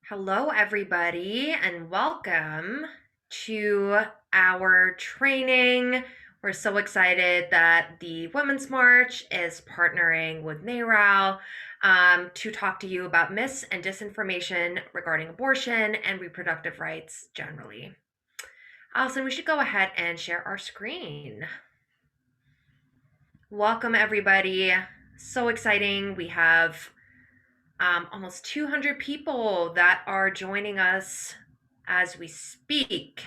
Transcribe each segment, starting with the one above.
Hello, everybody, and welcome to our training. We're so excited that the Women's March is partnering with NARAL to talk to you about myths and disinformation regarding abortion and reproductive rights generally. Allison, we should go ahead and share our screen. Welcome, everybody. So exciting. We have almost 200 people that are joining us as we speak.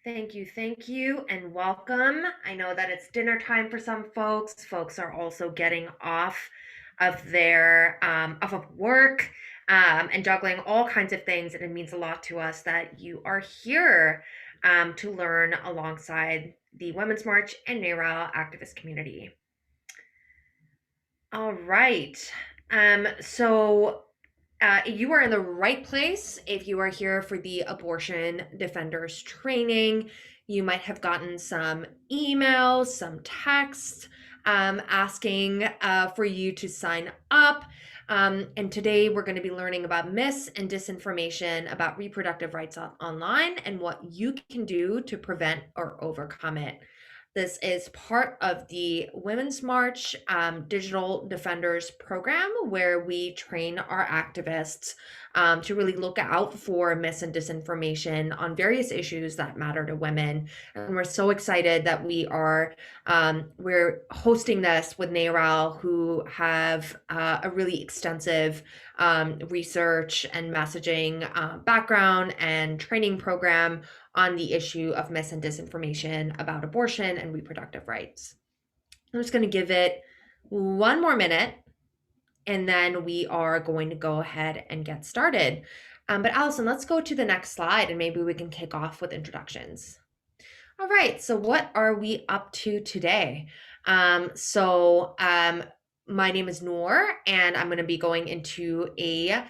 Thank you, and welcome. I know that it's dinner time for some folks. Folks are also getting off of their off of work and juggling all kinds of things, and it means a lot to us that you are here to learn alongside the Women's March and NARAL activist community. All right. You are in the right place if you are here for the abortion defenders training. You might have gotten some emails, some texts asking for you to sign up. And today we're going to be learning about myths and disinformation about reproductive rights online and what you can do to prevent or overcome it. This is part of the Women's March Digital Defenders program, where we train our activists to really look out for myths and disinformation on various issues that matter to women. And we're so excited that we're hosting this with NARAL, who have a really extensive research and messaging background and training program on the issue of myths and disinformation about abortion and reproductive rights. I'm just going to give it one more minute, and then we are going to go ahead and get started. But Allison, let's go to the next slide, and maybe we can kick off with introductions. All right, so what are we up to today? My name is Noor, and I'm going to be going into a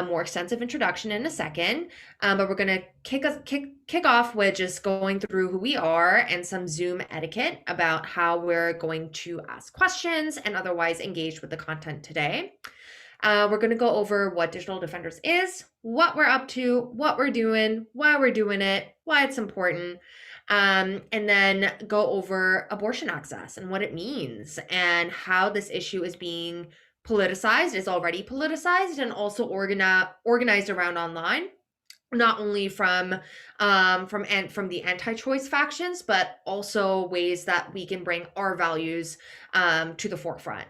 more extensive introduction in a second. But we're going to kick off with just going through who we are and some Zoom etiquette about how we're going to ask questions and otherwise engage with the content today. We're going to go over what Digital Defenders is, what we're up to, what we're doing, why we're doing it, why it's important. And then go over abortion access and what it means and how this issue is being politicized, is already politicized, and also organized around online, not only from the anti-choice factions, but also ways that we can bring our values to the forefront.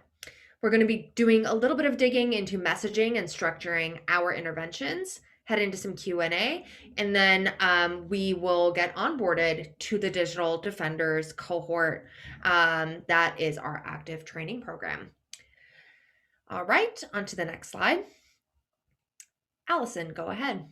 We're going to be doing a little bit of digging into messaging and structuring our interventions, head into some Q&A, and then we will get onboarded to the Digital Defenders cohort that is our active training program. All right, on to the next slide. Allison, go ahead.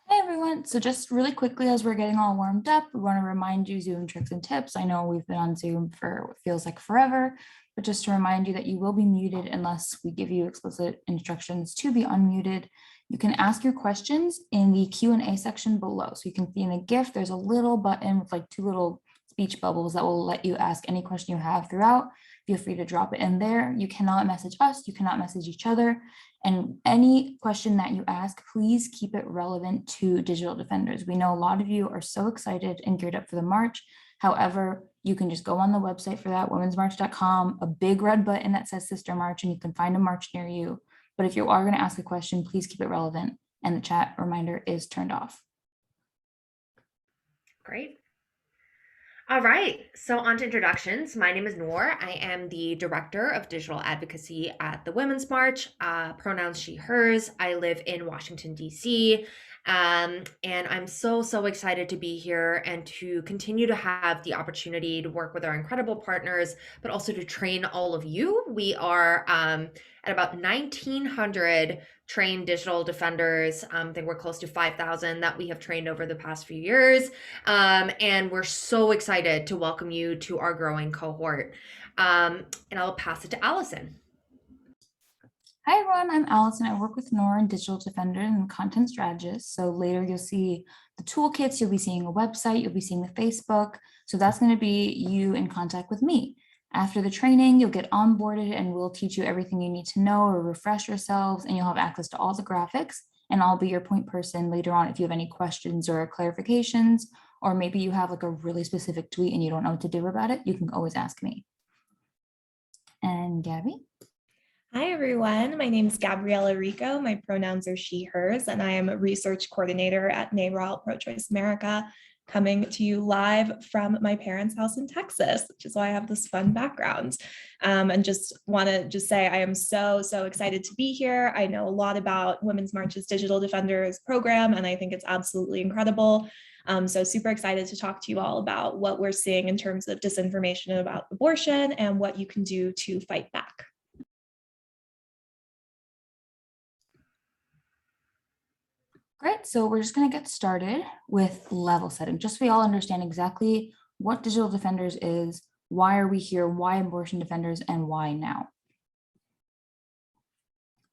Hey everyone, so just really quickly as we're getting all warmed up, we want to remind you Zoom tricks and tips. I know we've been on Zoom for what feels like forever, but just to remind you that you will be muted unless we give you explicit instructions to be unmuted. You can ask your questions in the Q&A section below. So you can see in the GIF, there's a little button with like two little speech bubbles that will let you ask any question you have throughout. Feel free to drop it in there. You cannot message us, you cannot message each other. And any question that you ask, please keep it relevant to Digital Defenders. We know a lot of you are so excited and geared up for the march. However, you can just go on the website for that, womensmarch.com, a big red button that says Sister March, and you can find a march near you. But if you are going to ask a question, please keep it relevant, and the chat reminder is turned off. Great. All right, so on to introductions. My name is Noor. I am the Director of Digital Advocacy at the Women's March, pronouns she, hers. I live in Washington, D.C., and I'm so excited to be here and to continue to have the opportunity to work with our incredible partners, but also to train all of you. We are at about 1,900 trained digital defenders. I think we're close to 5,000 that we have trained over the past few years. And we're so excited to welcome you to our growing cohort. And I'll pass it to Allison. Hi everyone, I'm Allison. I work with Noor in Digital Defender and content strategist. So later you'll see the toolkits, you'll be seeing a website, you'll be seeing the Facebook. So that's going to be you in contact with me. After the training, you'll get onboarded and we'll teach you everything you need to know or refresh yourselves, and you'll have access to all the graphics. And I'll be your point person later on if you have any questions or clarifications, or maybe you have like a really specific tweet and you don't know what to do about it, you can always ask me. And Gabby? Hi, everyone. My name is Gabriella Rico. My pronouns are she, hers, and I am a research coordinator at NARAL Pro-Choice America, coming to you live from my parents' house in Texas, which is why I have this fun background. And just want to say I am so excited to be here. I know a lot about Women's March's Digital Defenders program, and I think it's absolutely incredible. So super excited to talk to you all about what we're seeing in terms of disinformation about abortion and what you can do to fight back. Great, so we're just gonna get started with level setting, just so we all understand exactly what Digital Defenders is, why are we here, why abortion defenders, and why now.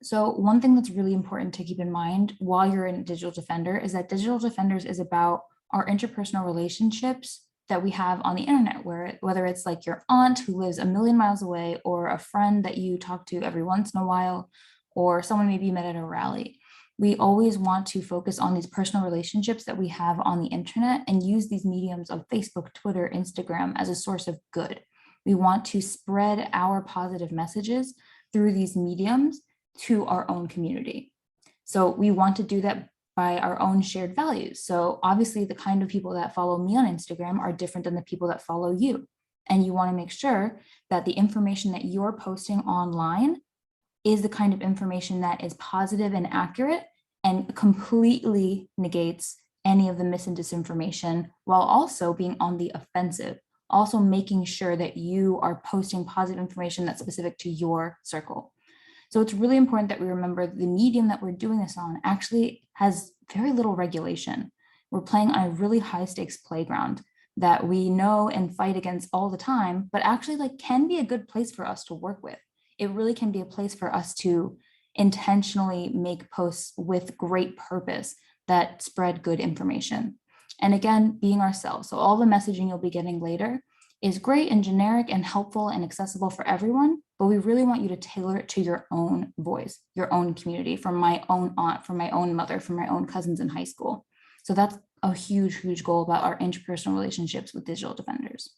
So one thing that's really important to keep in mind while you're in Digital Defender is that Digital Defenders is about our interpersonal relationships that we have on the internet, whether it's like your aunt who lives a million miles away, or a friend that you talk to every once in a while, or someone maybe you met at a rally. We always want to focus on these personal relationships that we have on the internet and use these mediums of Facebook, Twitter, Instagram as a source of good. We want to spread our positive messages through these mediums to our own community. So we want to do that by our own shared values. So obviously the kind of people that follow me on Instagram are different than the people that follow you. And you want to make sure that the information that you're posting online is the kind of information that is positive and accurate and completely negates any of the mis and disinformation, while also being on the offensive, also making sure that you are posting positive information that's specific to your circle. So it's really important that we remember the medium that we're doing this on actually has very little regulation. We're playing on a really high stakes playground that we know and fight against all the time, but actually like can be a good place for us to work with. It really can be a place for us to intentionally make posts with great purpose that spread good information. And again, being ourselves. So all the messaging you'll be getting later is great and generic and helpful and accessible for everyone, but we really want you to tailor it to your own voice, your own community, from my own aunt, from my own mother, from my own cousins in high school. So that's a huge goal about our interpersonal relationships with Digital Defenders.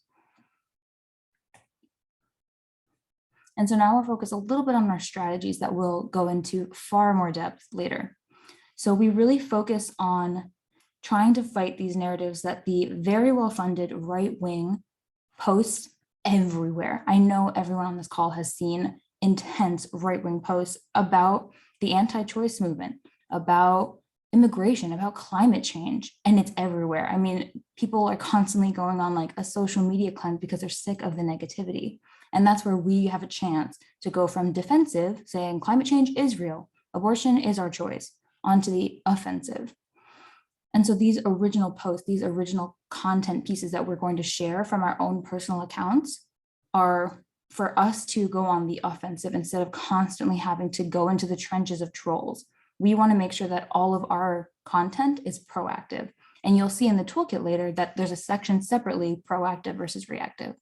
And so now we'll focus a little bit on our strategies that we'll go into far more depth later. So we really focus on trying to fight these narratives that the very well-funded right-wing posts everywhere. I know everyone on this call has seen intense right-wing posts about the anti-choice movement, about immigration, about climate change, and it's everywhere. I mean, people are constantly going on like a social media cleanse because they're sick of the negativity. And that's where we have a chance to go from defensive, saying climate change is real, abortion is our choice, onto the offensive. And so these original posts, these original content pieces that we're going to share from our own personal accounts are for us to go on the offensive instead of constantly having to go into the trenches of trolls. We want to make sure that all of our content is proactive. And you'll see in the toolkit later that there's a section separately, proactive versus reactive.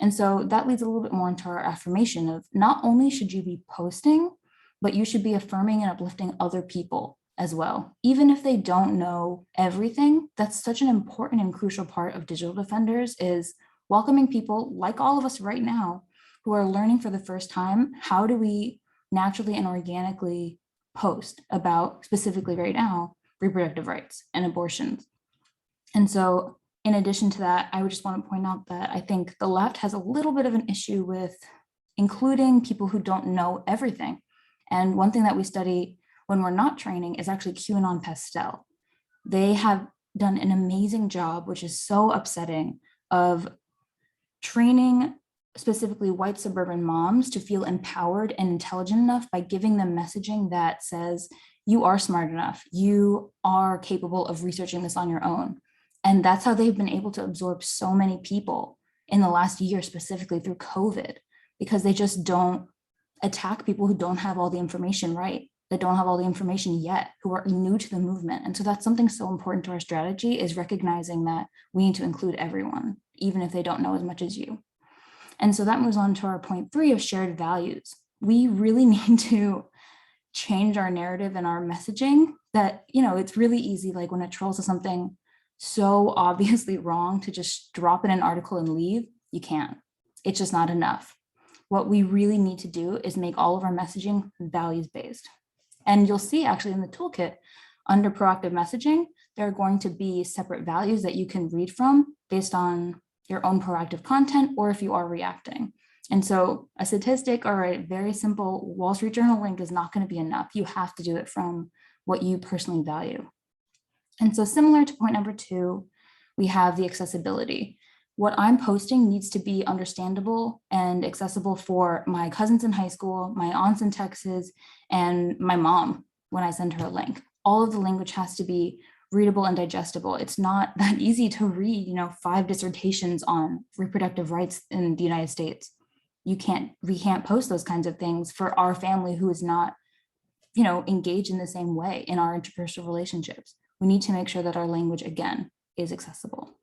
And so that leads a little bit more into our affirmation of not only should you be posting, but you should be affirming and uplifting other people as well. Even if they don't know everything, that's such an important and crucial part of Digital Defenders is welcoming people like all of us right now who are learning for the first time, how do we naturally and organically post about, specifically right now, reproductive rights and abortions. And so in addition to that, I would just want to point out that I think the left has a little bit of an issue with including people who don't know everything. And one thing that we study when we're not training is actually QAnon Pastel. They have done an amazing job, which is so upsetting, of training specifically white suburban moms to feel empowered and intelligent enough by giving them messaging that says, you are smart enough, you are capable of researching this on your own. And that's how they've been able to absorb so many people in the last year, specifically through COVID, because they just don't attack people who don't have all the information right, that don't have all the information yet, who are new to the movement. And so that's something so important to our strategy, is recognizing that we need to include everyone, even if they don't know as much as you. And so that moves on to our point 3 of shared values. We really need to change our narrative and our messaging that, it's really easy, like when a troll says something so obviously wrong, to just drop in an article and leave. You can't. It's just not enough. What we really need to do is make all of our messaging values based. And you'll see actually in the toolkit under proactive messaging, there are going to be separate values that you can read from based on your own proactive content or if you are reacting. And so a statistic or a very simple Wall Street Journal link is not going to be enough. You have to do it from what you personally value. And so similar to point number 2, we have the accessibility. What I'm posting needs to be understandable and accessible for my cousins in high school, my aunts in Texas, and my mom when I send her a link. All of the language has to be readable and digestible. It's not that easy to read, 5 dissertations on reproductive rights in the United States. We can't post those kinds of things for our family who is not, engaged in the same way in our interpersonal relationships. We need to make sure that our language, again, is accessible.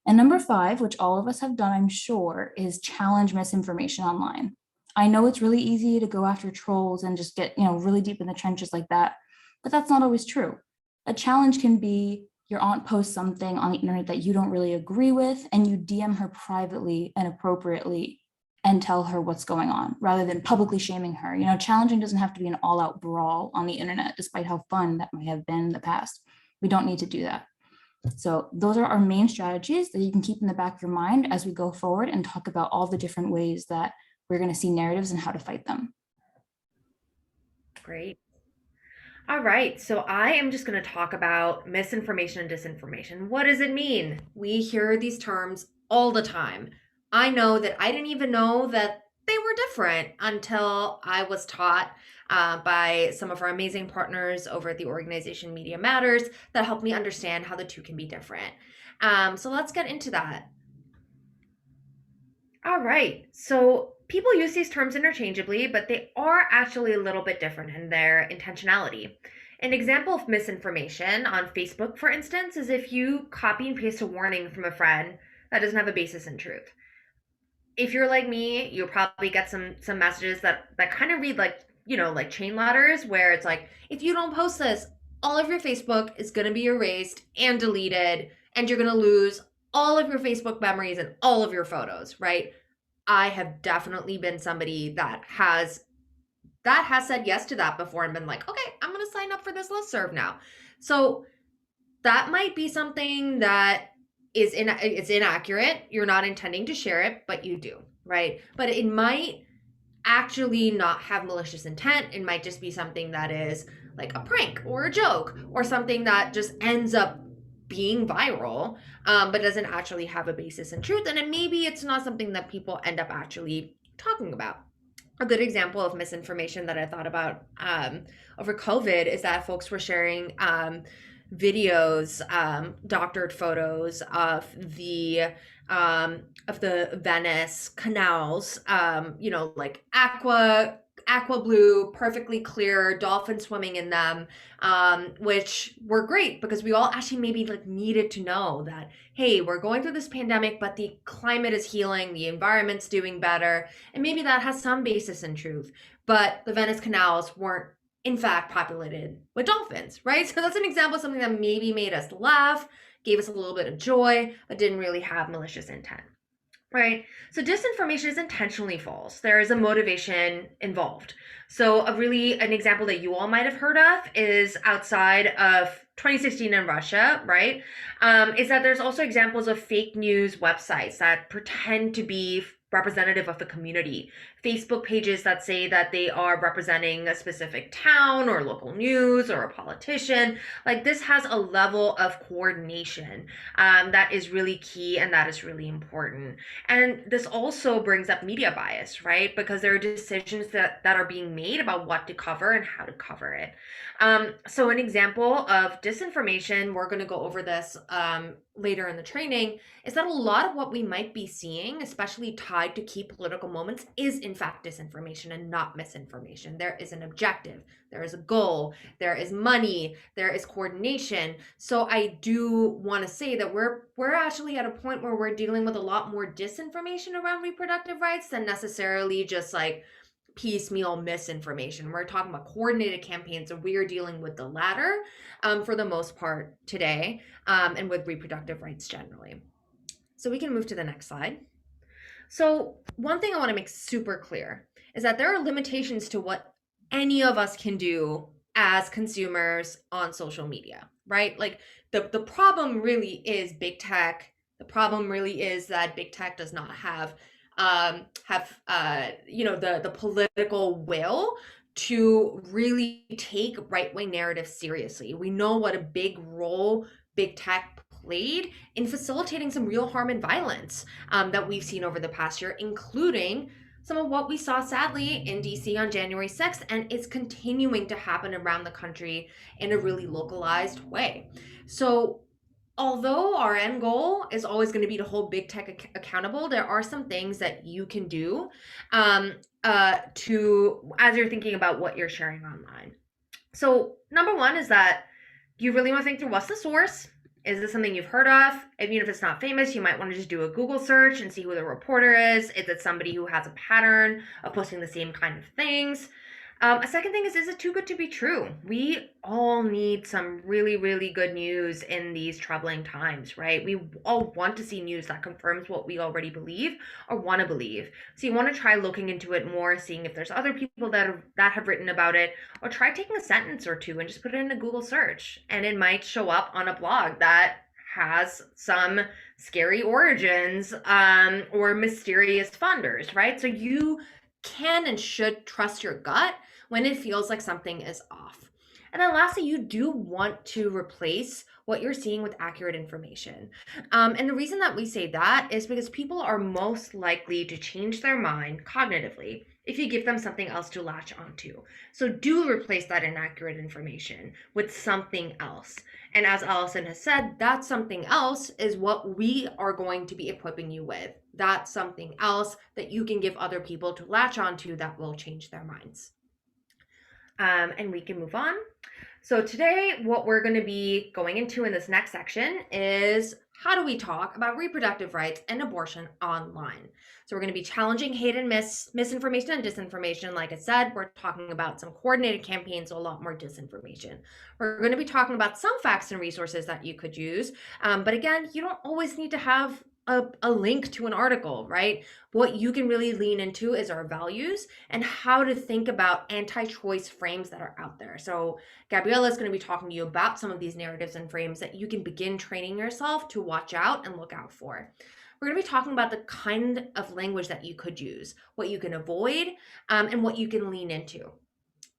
And number 5, which all of us have done, I'm sure, is challenge misinformation online. I know it's really easy to go after trolls and just get, really deep in the trenches like that, but that's not always true. A challenge can be your aunt posts something on the internet that you don't really agree with, and you DM her privately and appropriately and tell her what's going on rather than publicly shaming her. Challenging doesn't have to be an all-out brawl on the internet, despite how fun that might have been in the past. We don't need to do that. So those are our main strategies that you can keep in the back of your mind as we go forward and talk about all the different ways that we're going to see narratives and how to fight them. Great. All right, so I am just going to talk about misinformation and disinformation. What does it mean? We hear these terms all the time. I know that I didn't even know that they were different until I was taught by some of our amazing partners over at the organization Media Matters that helped me understand how the two can be different. So let's get into that. All right. So people use these terms interchangeably, but they are actually a little bit different in their intentionality. An example of misinformation on Facebook, for instance, is if you copy and paste a warning from a friend that doesn't have a basis in truth. If you're like me, you'll probably get some messages that kind of read like, like chain letters where it's like, if you don't post this, all of your Facebook is going to be erased and deleted and you're going to lose all of your Facebook memories and all of your photos, right? I have definitely been somebody that has said yes to that before and been like, okay, I'm gonna sign up for this listserv now. So that might be something that it's inaccurate. You're not intending to share it, but you do, right? But it might actually not have malicious intent. It might just be something that is like a prank or a joke or something that just ends up being viral, but doesn't actually have a basis in truth. And maybe it's not something that people end up actually talking about. A good example of misinformation that I thought about over COVID is that folks were sharing videos, doctored photos of the Venice canals, like aqua blue, perfectly clear, dolphins swimming in them, which were great because we all actually maybe like needed to know that, hey, we're going through this pandemic, but the climate is healing, the environment's doing better, and maybe that has some basis in truth. But the Venice canals weren't in fact populated with dolphins, right? So that's an example of something that maybe made us laugh, gave us a little bit of joy, but didn't really have malicious intent. Right. So disinformation is intentionally false. There is a motivation involved. So an example that you all might have heard of is outside of 2016 in Russia, right? Is that there's also examples of fake news websites that pretend to be representative of the community. Facebook pages that say that they are representing a specific town or local news or a politician. Like this has a level of coordination that is really key and that is really important. And this also brings up media bias, right? Because there are decisions that are being made about what to cover and how to cover it. So an example of disinformation, we're going to go over this later in the training, is that a lot of what we might be seeing, especially tied to key political moments, is in fact disinformation and not misinformation. There is an objective, there is a goal, there is money, there is coordination. So I do want to say that we're actually at a point where we're dealing with a lot more disinformation around reproductive rights than necessarily just like piecemeal misinformation. We're talking about coordinated campaigns, and we are dealing with the latter for the most part today, and with reproductive rights generally. So we can move to the next slide. So one thing I want to make super clear is that there are limitations to what any of us can do as consumers on social media, right? Like the problem really is big tech. The problem really is that big tech does not have the political will to really take right-wing narratives seriously. We know what a big role big tech played in facilitating some real harm and violence that we've seen over the past year, including some of what we saw sadly in DC on January 6th, and it's continuing to happen around the country in a really localized way. So although our end goal is always going to be to hold big tech accountable, there are some things that you can do to as you're thinking about what you're sharing online. So number one is that you really want to think through what's the source. Is this something you've heard of? Even if it's not famous, you might want to just do a Google search and see who the reporter is. Is it somebody who has a pattern of posting the same kind of things? A second thing is it too good to be true? We all need some really, really good news in these troubling times, right? We all want to see news that confirms what we already believe or want to believe. So you want to try looking into it more, seeing if there's other people that have written about it, or try taking a sentence or two and just put it in a Google search, and it might show up on a blog that has some scary origins or mysterious funders, right? So you can and should trust your gut when it feels like something is off. And then lastly, you do want to replace what you're seeing with accurate information. And the reason that we say that is because people are most likely to change their mind cognitively if you give them something else to latch onto. So do replace that inaccurate information with something else. And as Allison has said, that something else is what we are going to be equipping you with. That's something else that you can give other people to latch onto that will change their minds. And we can move on. So today, what we're going to be going into in this next section is how do we talk about reproductive rights and abortion online? So we're going to be challenging hate and misinformation and disinformation. Like I said, we're talking about some coordinated campaigns, so a lot more disinformation. We're going to be talking about some facts and resources that you could use. But again, you don't always need to have a link to an article, right? What you can really lean into is our values and how to think about anti-choice frames that are out there. So Gabriella is going to be talking to you about some of these narratives and frames that you can begin training yourself to watch out and look out for. We're going to be talking about the kind of language that you could use, what you can avoid, and what you can lean into.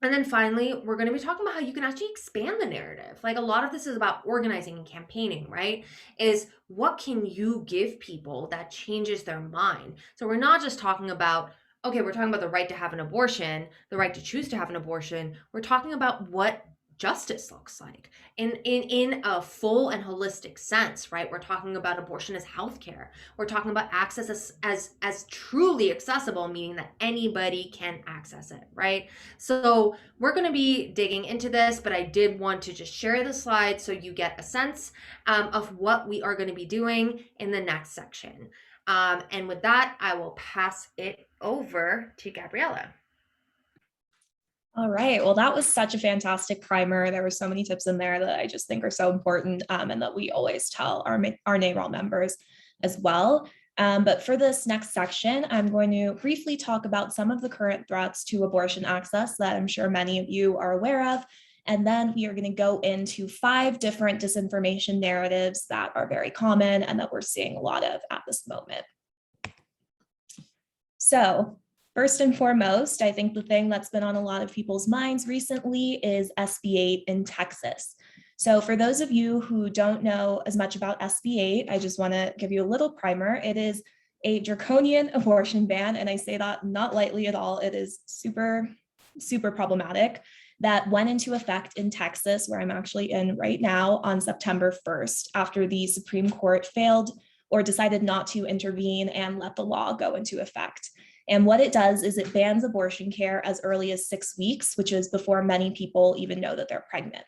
And then finally, we're going to be talking about how you can actually expand the narrative. Like a lot of this is about organizing and campaigning, right? Is what can you give people that changes their mind? So we're not just talking about, okay, we're talking about the right to have an abortion, the right to choose to have an abortion. We're talking about what justice looks like in a full and holistic sense, right? We're talking about abortion as healthcare. We're talking about access as truly accessible, meaning that anybody can access it, right? So we're going to be digging into this, but I did want to just share the slide so you get a sense of what we are going to be doing in the next section. And with that, I will pass it over to Gabriella. All right. Well, that was such a fantastic primer. There were so many tips in there that I just think are so important and that we always tell our NARAL members as well. But for this next section, I'm going to briefly talk about some of the current threats to abortion access that I'm sure many of you are aware of. And then we are going to go into 5 different disinformation narratives that are very common and that we're seeing a lot of at this moment. So, first and foremost, I think the thing that's been on a lot of people's minds recently is SB 8 in Texas. So for those of you who don't know as much about SB 8, I just want to give you a little primer. It is a draconian abortion ban, and I say that not lightly at all. It is super, super problematic that went into effect in Texas, where I'm actually in right now, on September 1st, after the Supreme Court failed or decided not to intervene and let the law go into effect. And what it does is it bans abortion care as early as 6 weeks, which is before many people even know that they're pregnant.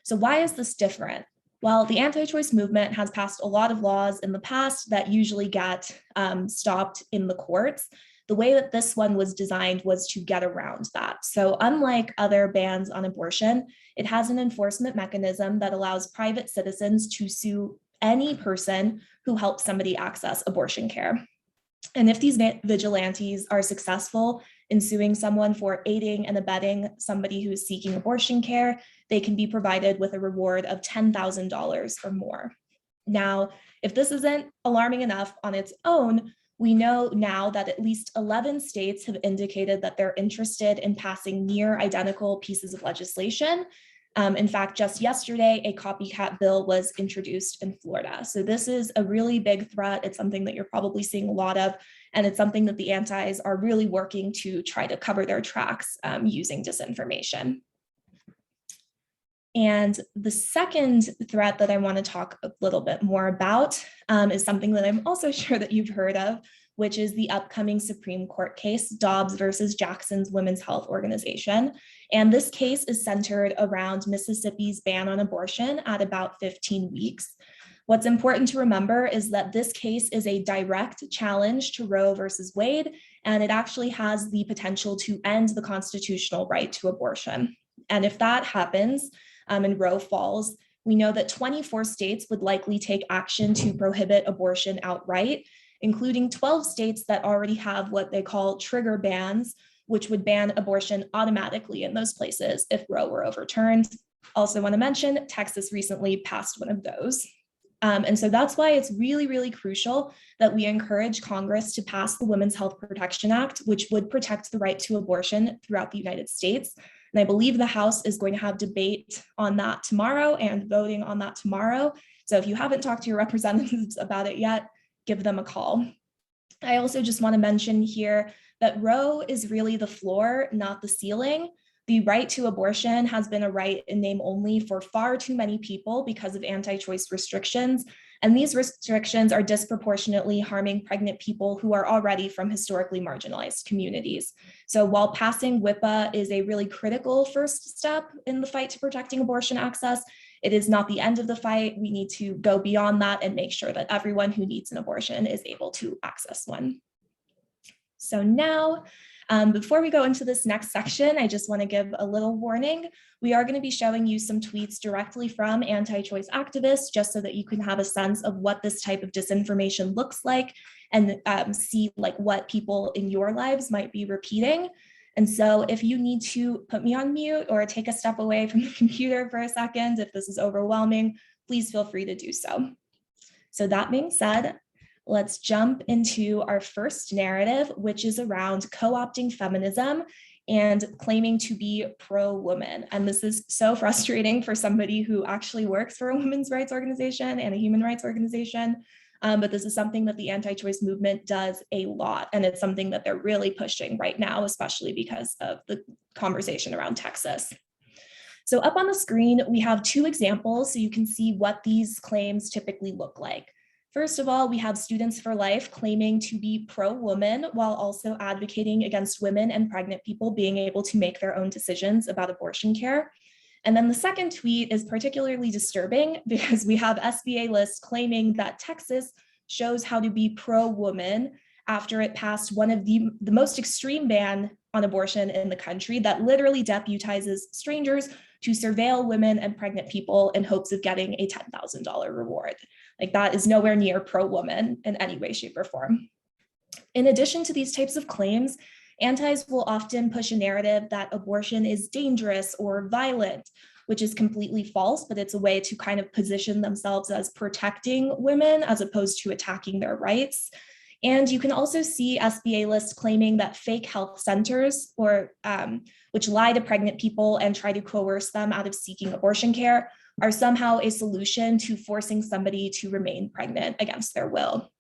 So why is this different? Well, the anti-choice movement has passed a lot of laws in the past that usually get stopped in the courts. The way that this one was designed was to get around that. So unlike other bans on abortion, it has an enforcement mechanism that allows private citizens to sue any person who helps somebody access abortion care. And if these vigilantes are successful in suing someone for aiding and abetting somebody who is seeking abortion care, they can be provided with a reward of $10,000 or more. Now, if this isn't alarming enough on its own, we know now that at least 11 states have indicated that they're interested in passing near identical pieces of legislation. In fact, just yesterday, a copycat bill was introduced in Florida. So this is a really big threat. It's something that you're probably seeing a lot of, and it's something that the antis are really working to try to cover their tracks using disinformation. And the second threat that I want to talk a little bit more about is something that I'm also sure that you've heard of, which is the upcoming Supreme Court case, Dobbs versus Jackson's Women's Health Organization. And this case is centered around Mississippi's ban on abortion at about 15 weeks. What's important to remember is that this case is a direct challenge to Roe versus Wade, and it actually has the potential to end the constitutional right to abortion. And if that happens, and Roe falls, we know that 24 states would likely take action to prohibit abortion outright, including 12 states that already have what they call trigger bans, which would ban abortion automatically in those places if Roe were overturned. Also want to mention, Texas recently passed one of those. And so that's why it's really, really crucial that we encourage Congress to pass the Women's Health Protection Act, which would protect the right to abortion throughout the United States. And I believe the House is going to have debate on that tomorrow and voting on that tomorrow. So if you haven't talked to your representatives about it yet, give them a call. I also just want to mention here that Roe is really the floor, not the ceiling. The right to abortion has been a right in name only for far too many people because of anti-choice restrictions. And these restrictions are disproportionately harming pregnant people who are already from historically marginalized communities. So while passing WIPA is a really critical first step in the fight to protecting abortion access, it is not the end of the fight. We need to go beyond that and make sure that everyone who needs an abortion is able to access one. So now, before we go into this next section, I just want to give a little warning. We are going to be showing you some tweets directly from anti-choice activists, just so that you can have a sense of what this type of disinformation looks like and see like what people in your lives might be repeating. And so if you need to put me on mute or take a step away from the computer for a second, if this is overwhelming, please feel free to do so. So that being said, let's jump into our first narrative, which is around co-opting feminism and claiming to be pro-woman. And this is so frustrating for somebody who actually works for a women's rights organization and a human rights organization. But this is something that the anti-choice movement does a lot. And it's something that they're really pushing right now, especially because of the conversation around Texas. So up on the screen, we have two examples so you can see what these claims typically look like. First of all, we have Students for Life claiming to be pro-woman while also advocating against women and pregnant people being able to make their own decisions about abortion care. And then the second tweet is particularly disturbing because we have SBA List claiming that Texas shows how to be pro-woman after it passed one of the most extreme ban on abortion in the country that literally deputizes strangers to surveil women and pregnant people in hopes of getting a $10,000 reward. Like that is nowhere near pro-woman in any way, shape, or form. In addition to these types of claims, antis will often push a narrative that abortion is dangerous or violent, which is completely false, but it's a way to kind of position themselves as protecting women as opposed to attacking their rights. And you can also see SBA List claiming that fake health centers, which lie to pregnant people and try to coerce them out of seeking abortion care, are somehow a solution to forcing somebody to remain pregnant against their will.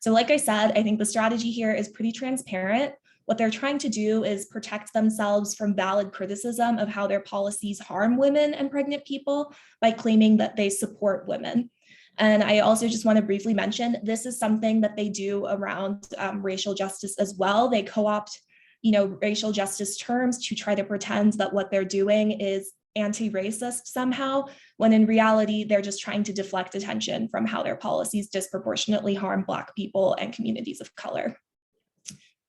So like I said, I think the strategy here is pretty transparent. What they're trying to do is protect themselves from valid criticism of how their policies harm women and pregnant people by claiming that they support women. And I also just want to briefly mention, this is something that they do around racial justice as well. They co-opt, racial justice terms to try to pretend that what they're doing is anti-racist somehow, when in reality, they're just trying to deflect attention from how their policies disproportionately harm Black people and communities of color.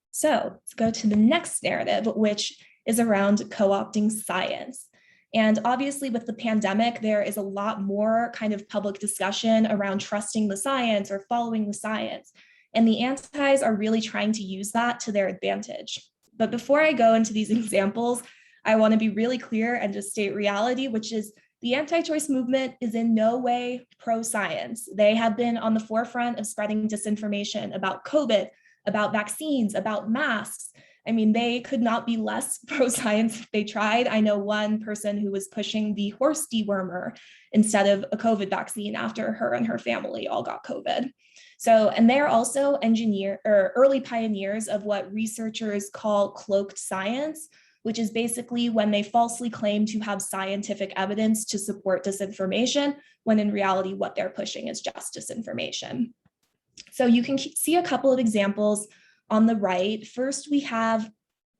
So let's go to the next narrative, which is around co-opting science. And obviously with the pandemic, there is a lot more kind of public discussion around trusting the science or following the science. And the antis are really trying to use that to their advantage. But before I go into these examples, I want to be really clear and just state reality, which is the anti-choice movement is in no way pro-science. They have been on the forefront of spreading disinformation about COVID, about vaccines, about masks. I mean, they could not be less pro-science if they tried. I know one person who was pushing the horse dewormer instead of a COVID vaccine after her and her family all got COVID. So, and they're also early pioneers of what researchers call cloaked science, which is basically when they falsely claim to have scientific evidence to support disinformation, when in reality, what they're pushing is just disinformation. So you can see a couple of examples on the right. First, we have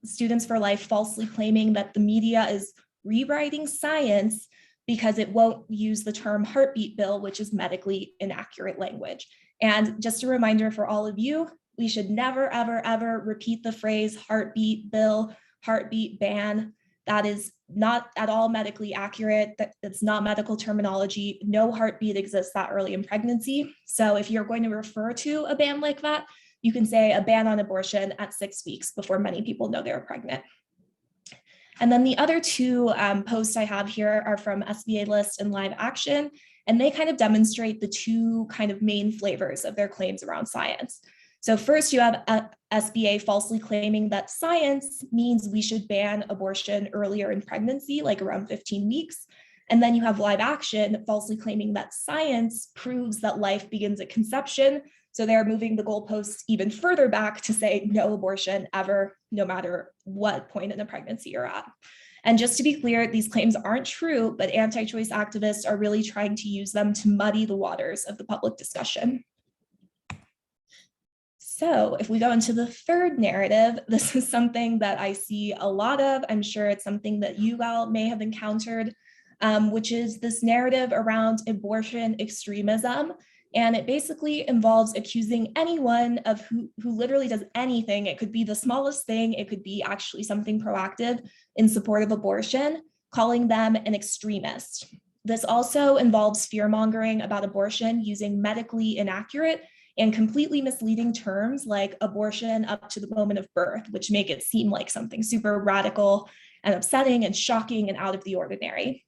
Students for Life falsely claiming that the media is rewriting science because it won't use the term heartbeat bill, which is medically inaccurate language. And just a reminder for all of you, we should never, ever, ever repeat the phrase heartbeat bill, heartbeat ban. That is not at all medically accurate. It's not medical terminology. No heartbeat exists that early in pregnancy. So if you're going to refer to a ban like that, you can say a ban on abortion at 6 weeks before many people know they're pregnant. And then the other two posts I have here are from SBA List and Live Action, and they kind of demonstrate the two kind of main flavors of their claims around science. So first you have SBA falsely claiming that science means we should ban abortion earlier in pregnancy, like around 15 weeks. And then you have Live Action falsely claiming that science proves that life begins at conception. So they're moving the goalposts even further back to say no abortion ever, no matter what point in the pregnancy you're at. And just to be clear, these claims aren't true, but anti-choice activists are really trying to use them to muddy the waters of the public discussion. So if we go into the third narrative, this is something that I see a lot of. I'm sure it's something that you all may have encountered, which is this narrative around abortion extremism. And it basically involves accusing anyone of who literally does anything. It could be the smallest thing. It could be actually something proactive in support of abortion, calling them an extremist. This also involves fear-mongering about abortion using medically inaccurate and completely misleading terms like abortion up to the moment of birth, which make it seem like something super radical and upsetting and shocking and out of the ordinary.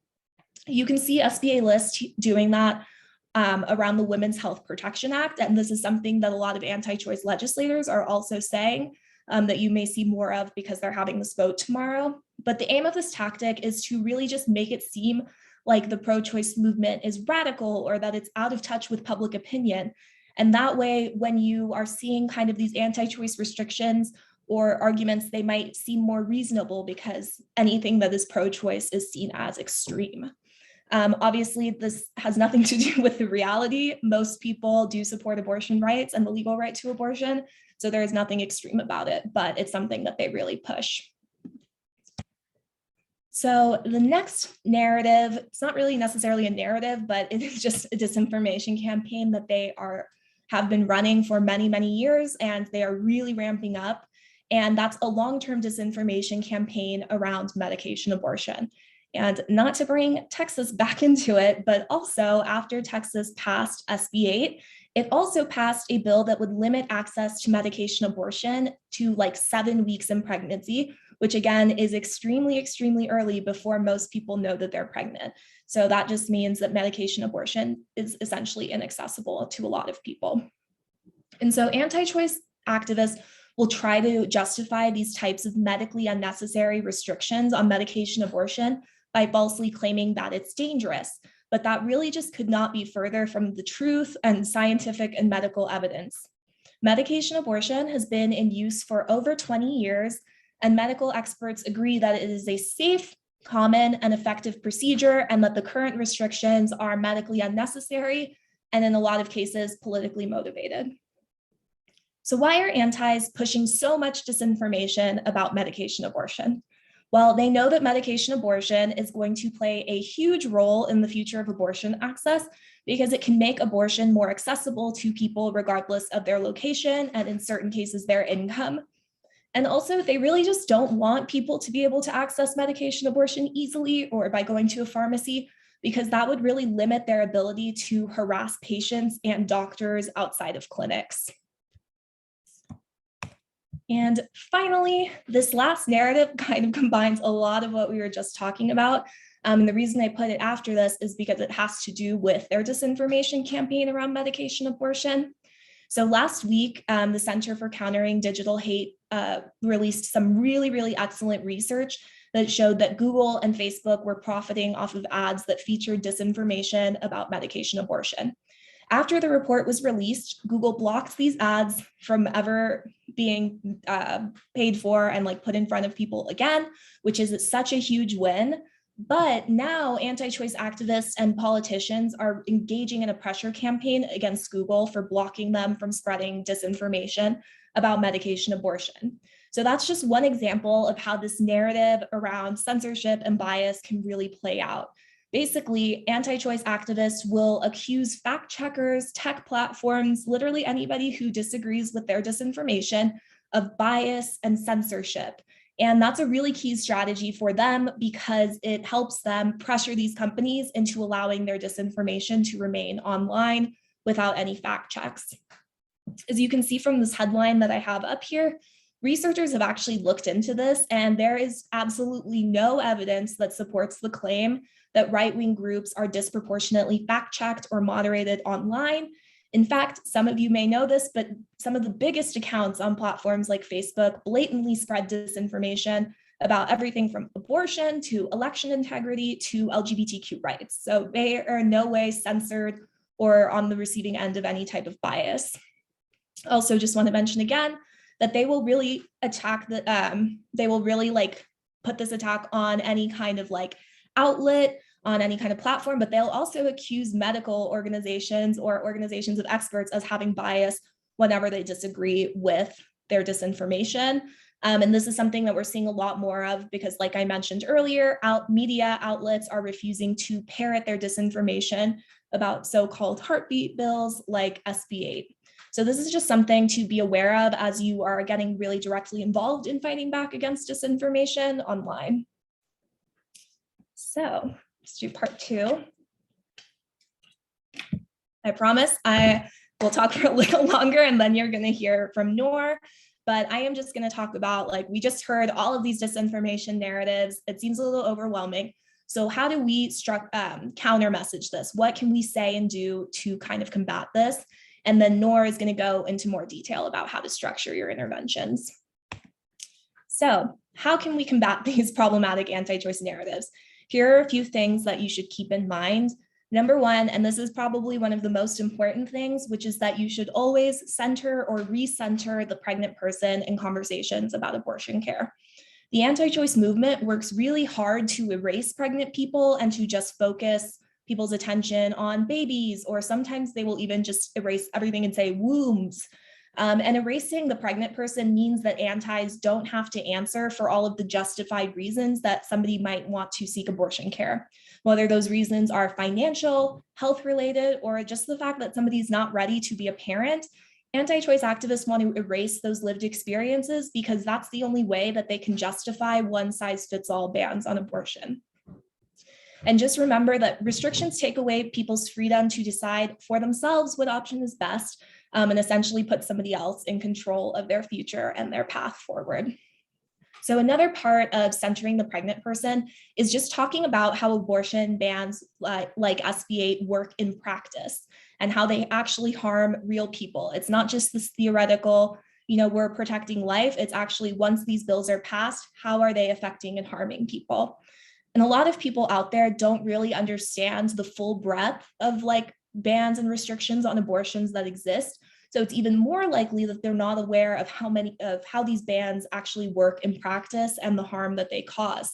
You can see SBA List doing that around the Women's Health Protection Act. And this is something that a lot of anti-choice legislators are also saying that you may see more of because they're having this vote tomorrow. But the aim of this tactic is to really just make it seem like the pro-choice movement is radical or that it's out of touch with public opinion. And that way, when you are seeing kind of these anti-choice restrictions or arguments, they might seem more reasonable because anything that is pro-choice is seen as extreme. Obviously, this has nothing to do with the reality. Most people do support abortion rights and the legal right to abortion, so there is nothing extreme about it, but it's something that they really push. So the next narrative, it's not really necessarily a narrative, but it is just a disinformation campaign that they have been running for many, many years, and they are really ramping up. And that's a long-term disinformation campaign around medication abortion. And not to bring Texas back into it, but also after Texas passed SB 8, it also passed a bill that would limit access to medication abortion to like 7 weeks in pregnancy, which again is extremely, extremely early before most people know that they're pregnant. So that just means that medication abortion is essentially inaccessible to a lot of people. And so anti-choice activists will try to justify these types of medically unnecessary restrictions on medication abortion by falsely claiming that it's dangerous. But that really just could not be further from the truth and scientific and medical evidence. Medication abortion has been in use for over 20 years, and medical experts agree that it is a safe, common, and effective procedure, and that the current restrictions are medically unnecessary and in a lot of cases politically motivated. So why are antis pushing so much disinformation about medication abortion? Well, they know that medication abortion is going to play a huge role in the future of abortion access because it can make abortion more accessible to people regardless of their location and in certain cases their income. And also, they really just don't want people to be able to access medication abortion easily or by going to a pharmacy, because that would really limit their ability to harass patients and doctors outside of clinics. And finally, this last narrative kind of combines a lot of what we were just talking about. And the reason I put it after this is because it has to do with their disinformation campaign around medication abortion. So last week, the Center for Countering Digital Hate released some really excellent research that showed that Google and Facebook were profiting off of ads that featured disinformation about medication abortion. After the report was released, Google blocked these ads from ever being paid for and like put in front of people again, which is such a huge win. But now anti-choice activists and politicians are engaging in a pressure campaign against Google for blocking them from spreading disinformation about medication abortion. So that's just one example of how this narrative around censorship and bias can really play out. Basically, anti-choice activists will accuse fact checkers, tech platforms, literally anybody who disagrees with their disinformation of bias and censorship. And that's a really key strategy for them because it helps them pressure these companies into allowing their disinformation to remain online without any fact checks. As you can see from this headline that I have up here, researchers have actually looked into this, and there is absolutely no evidence that supports the claim that right-wing groups are disproportionately fact-checked or moderated online. In fact, some of you may know this, but some of the biggest accounts on platforms like Facebook blatantly spread disinformation about everything from abortion to election integrity to LGBTQ rights. So they are in no way censored or on the receiving end of any type of bias. Also, just want to mention again that they will really attack they will really like put this attack on any kind of like outlet, on any kind of platform, but they'll also accuse medical organizations or organizations of experts as having bias whenever they disagree with their disinformation. And this is something that we're seeing a lot more of because, like I mentioned earlier, media outlets are refusing to parrot their disinformation about so-called heartbeat bills like SB 8. So this is just something to be aware of as you are getting really directly involved in fighting back against disinformation online. So let's do part 2. I promise I will talk for a little longer and then you're going to hear from Noor. But I am just going to talk about, like, we just heard all of these disinformation narratives. It seems a little overwhelming. So how do we counter message this? What can we say and do to kind of combat this? And then Noor is going to go into more detail about how to structure your interventions. So how can we combat these problematic anti-choice narratives? Here are a few things that you should keep in mind. Number one, and this is probably one of the most important things, which is that you should always center or recenter the pregnant person in conversations about abortion care. The anti-choice movement works really hard to erase pregnant people and to just focus people's attention on babies, or sometimes they will even just erase everything and say wombs. And erasing the pregnant person means that antis don't have to answer for all of the justified reasons that somebody might want to seek abortion care, whether those reasons are financial, health related, or just the fact that somebody's not ready to be a parent. Anti-choice activists want to erase those lived experiences because that's the only way that they can justify one-size-fits-all bans on abortion. And just remember that restrictions take away people's freedom to decide for themselves what option is best, and essentially put somebody else in control of their future and their path forward. So another part of centering the pregnant person is just talking about how abortion bans like SB 8 work in practice and how they actually harm real people. It's not just this theoretical, we're protecting life. It's actually, once these bills are passed, how are they affecting and harming people? And a lot of people out there don't really understand the full breadth of like bans and restrictions on abortions that exist. So it's even more likely that they're not aware of how these bans actually work in practice and the harm that they cause.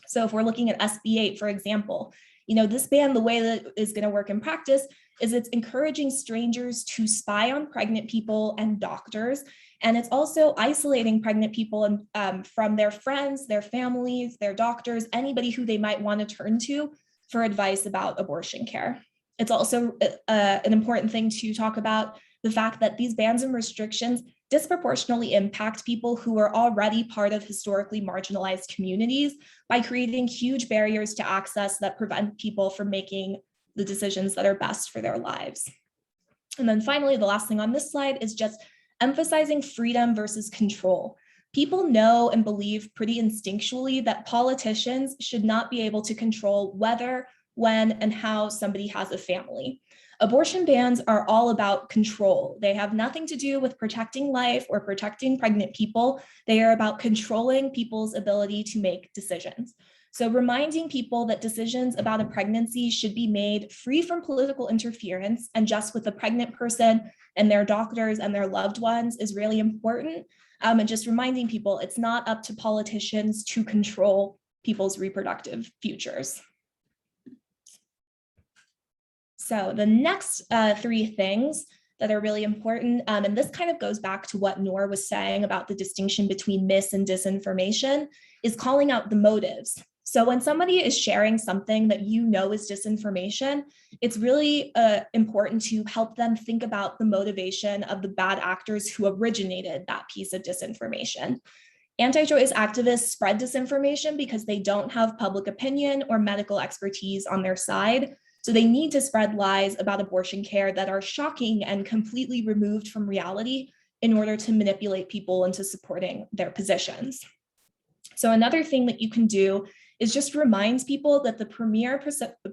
So if we're looking at SB8, for example, this ban, the way that is going to work in practice is it's encouraging strangers to spy on pregnant people and doctors. And it's also isolating pregnant people from their friends, their families, their doctors, anybody who they might want to turn to for advice about abortion care. It's also an important thing to talk about the fact that these bans and restrictions disproportionately impact people who are already part of historically marginalized communities by creating huge barriers to access that prevent people from making the decisions that are best for their lives. And then finally, the last thing on this slide is just emphasizing freedom versus control. People know and believe pretty instinctually that politicians should not be able to control whether, when, and how somebody has a family. Abortion bans are all about control. They have nothing to do with protecting life or protecting pregnant people. They are about controlling people's ability to make decisions. So reminding people that decisions about a pregnancy should be made free from political interference and just with the pregnant person and their doctors and their loved ones is really important. And just reminding people it's not up to politicians to control people's reproductive futures. So the next three things that are really important, and this kind of goes back to what Noor was saying about the distinction between mis and disinformation, is calling out the motives. So when somebody is sharing something that is disinformation, it's really important to help them think about the motivation of the bad actors who originated that piece of disinformation. Anti-choice activists spread disinformation because they don't have public opinion or medical expertise on their side. So they need to spread lies about abortion care that are shocking and completely removed from reality in order to manipulate people into supporting their positions. So another thing that you can do is just remind people that the premier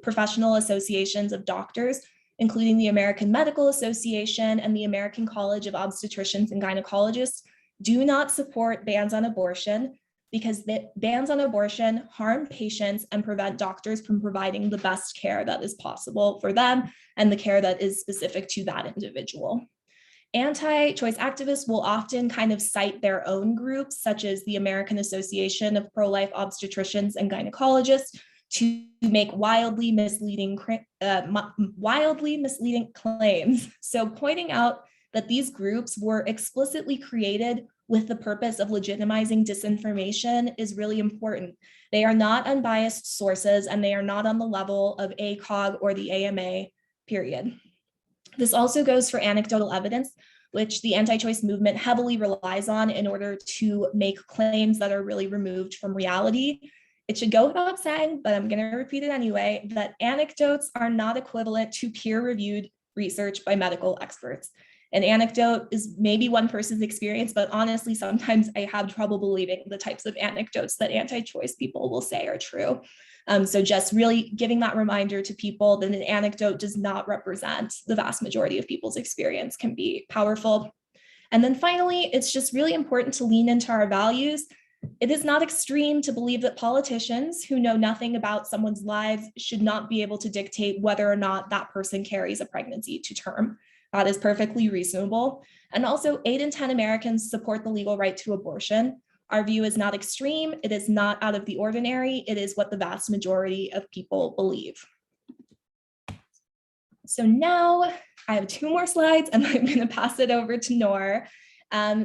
professional associations of doctors, including the American Medical Association and the American College of Obstetricians and Gynecologists, do not support bans on abortion because the bans on abortion harm patients and prevent doctors from providing the best care that is possible for them and the care that is specific to that individual. Anti-choice activists will often kind of cite their own groups, such as the American Association of Pro-Life Obstetricians and Gynecologists, to make wildly misleading claims. So pointing out that these groups were explicitly created with the purpose of legitimizing disinformation is really important. They are not unbiased sources and they are not on the level of ACOG or the AMA, period. This also goes for anecdotal evidence, which the anti-choice movement heavily relies on in order to make claims that are really removed from reality. It should go without saying, but I'm going to repeat it anyway, that anecdotes are not equivalent to peer-reviewed research by medical experts. An anecdote is maybe one person's experience, but honestly, sometimes I have trouble believing the types of anecdotes that anti-choice people will say are true. So just really giving that reminder to people that an anecdote does not represent the vast majority of people's experience can be powerful. And then finally, it's just really important to lean into our values. It is not extreme to believe that politicians who know nothing about someone's lives should not be able to dictate whether or not that person carries a pregnancy to term. That is perfectly reasonable. And also 8 in 10 Americans support the legal right to abortion. Our view is not extreme. It is not out of the ordinary. It is what the vast majority of people believe. So now I have 2 more slides and I'm going to pass it over to Noor.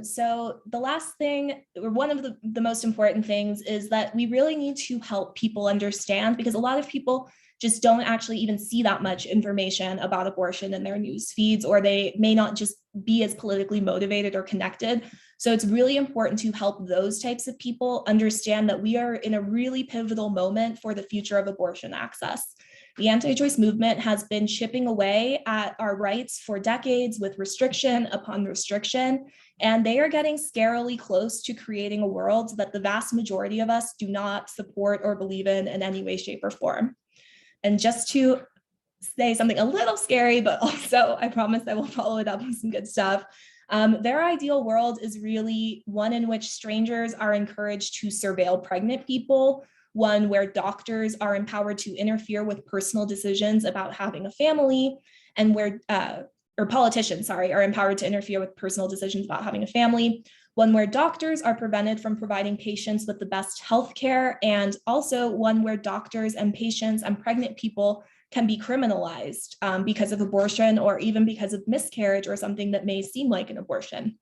So the last thing, or one of the most important things, is that we really need to help people understand, because a lot of people just don't actually even see that much information about abortion in their news feeds, or they may not just be as politically motivated or connected. So it's really important to help those types of people understand that we are in a really pivotal moment for the future of abortion access. The anti-choice movement has been chipping away at our rights for decades with restriction upon restriction, and they are getting scarily close to creating a world that the vast majority of us do not support or believe in any way, shape, or form. And just to say something a little scary, but also I promise I will follow it up with some good stuff. Their ideal world is really one in which strangers are encouraged to surveil pregnant people, one where doctors are empowered to interfere with personal decisions about having a family, and where or politicians, sorry, are empowered to interfere with personal decisions about having a family, one where doctors are prevented from providing patients with the best health care, and also one where doctors and patients and pregnant people can be criminalized because of abortion or even because of miscarriage or something that may seem like an abortion.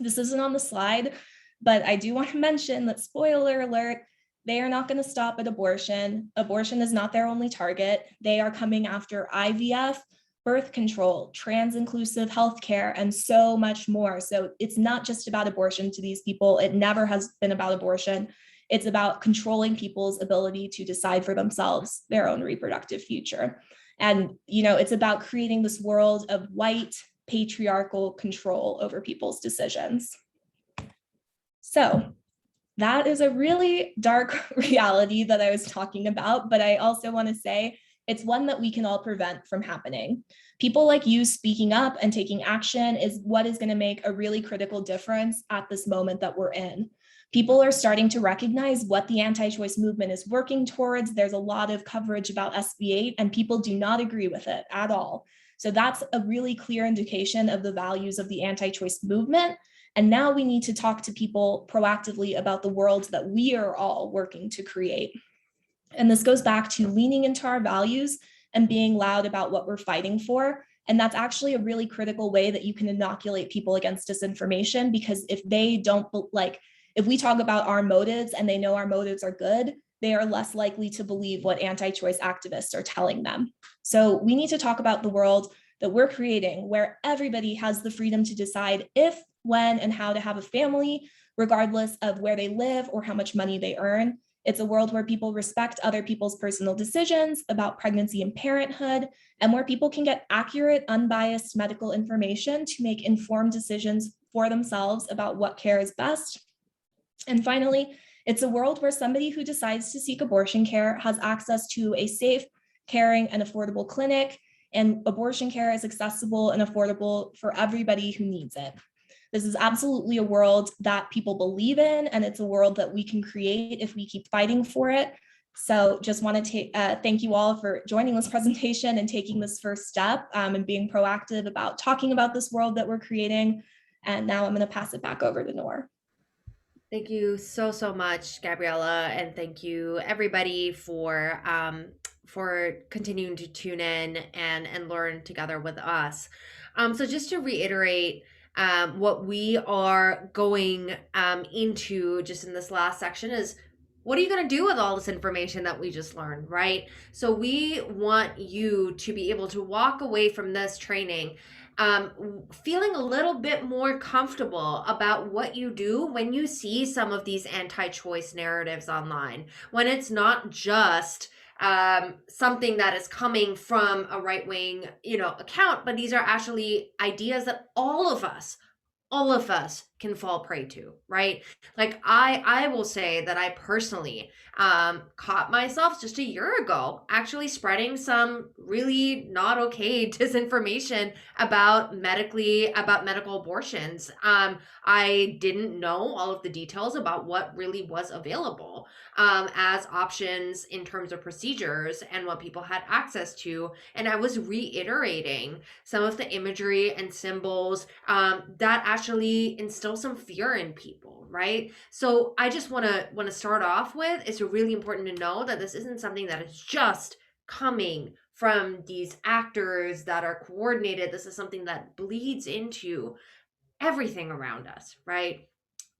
This isn't on the slide, but I do want to mention that, spoiler alert, they are not going to stop at abortion. Abortion is not their only target. They are coming after IVF, birth control, trans-inclusive healthcare, and so much more. So it's not just about abortion to these people. It never has been about abortion. It's about controlling people's ability to decide for themselves their own reproductive future. And, it's about creating this world of white patriarchal control over people's decisions. So that is a really dark reality that I was talking about, but I also want to say it's one that we can all prevent from happening. People like you speaking up and taking action is what is going to make a really critical difference at this moment that we're in. People are starting to recognize what the anti-choice movement is working towards. There's a lot of coverage about SB8, and people do not agree with it at all. So that's a really clear indication of the values of the anti-choice movement. And now we need to talk to people proactively about the world that we are all working to create. And this goes back to leaning into our values and being loud about what we're fighting for. And that's actually a really critical way that you can inoculate people against disinformation, because if they don't if we talk about our motives and they know our motives are good, they are less likely to believe what anti-choice activists are telling them. So we need to talk about the world that we're creating, where everybody has the freedom to decide if, when, and how to have a family, regardless of where they live or how much money they earn. It's a world where people respect other people's personal decisions about pregnancy and parenthood, and where people can get accurate, unbiased medical information to make informed decisions for themselves about what care is best. And finally, it's a world where somebody who decides to seek abortion care has access to a safe, caring, and affordable clinic, and abortion care is accessible and affordable for everybody who needs it. This is absolutely a world that people believe in, and it's a world that we can create if we keep fighting for it. So just want to thank you all for joining this presentation and taking this first step and being proactive about talking about this world that we're creating. And now I'm going to pass it back over to Noor. Thank you so, so much, Gabriella, and thank you everybody for continuing to tune in and learn together with us. So just to reiterate, what we are going into just in this last section is, what are you going to do with all this information that we just learned, right? So we want you to be able to walk away from this training feeling a little bit more comfortable about what you do when you see some of these anti-choice narratives online, when it's not just something that is coming from a right-wing, account, but these are actually ideas that all of us can fall prey to, right? Like I will say that I personally caught myself just a year ago actually spreading some really not okay disinformation about medical abortions. I didn't know all of the details about what really was available as options in terms of procedures and what people had access to, and I was reiterating some of the imagery and symbols that actually instill some fear in people, right? So I just want to start off with, it's really important to know that this isn't something that is just coming from these actors that are coordinated. This is something that bleeds into everything around us, right?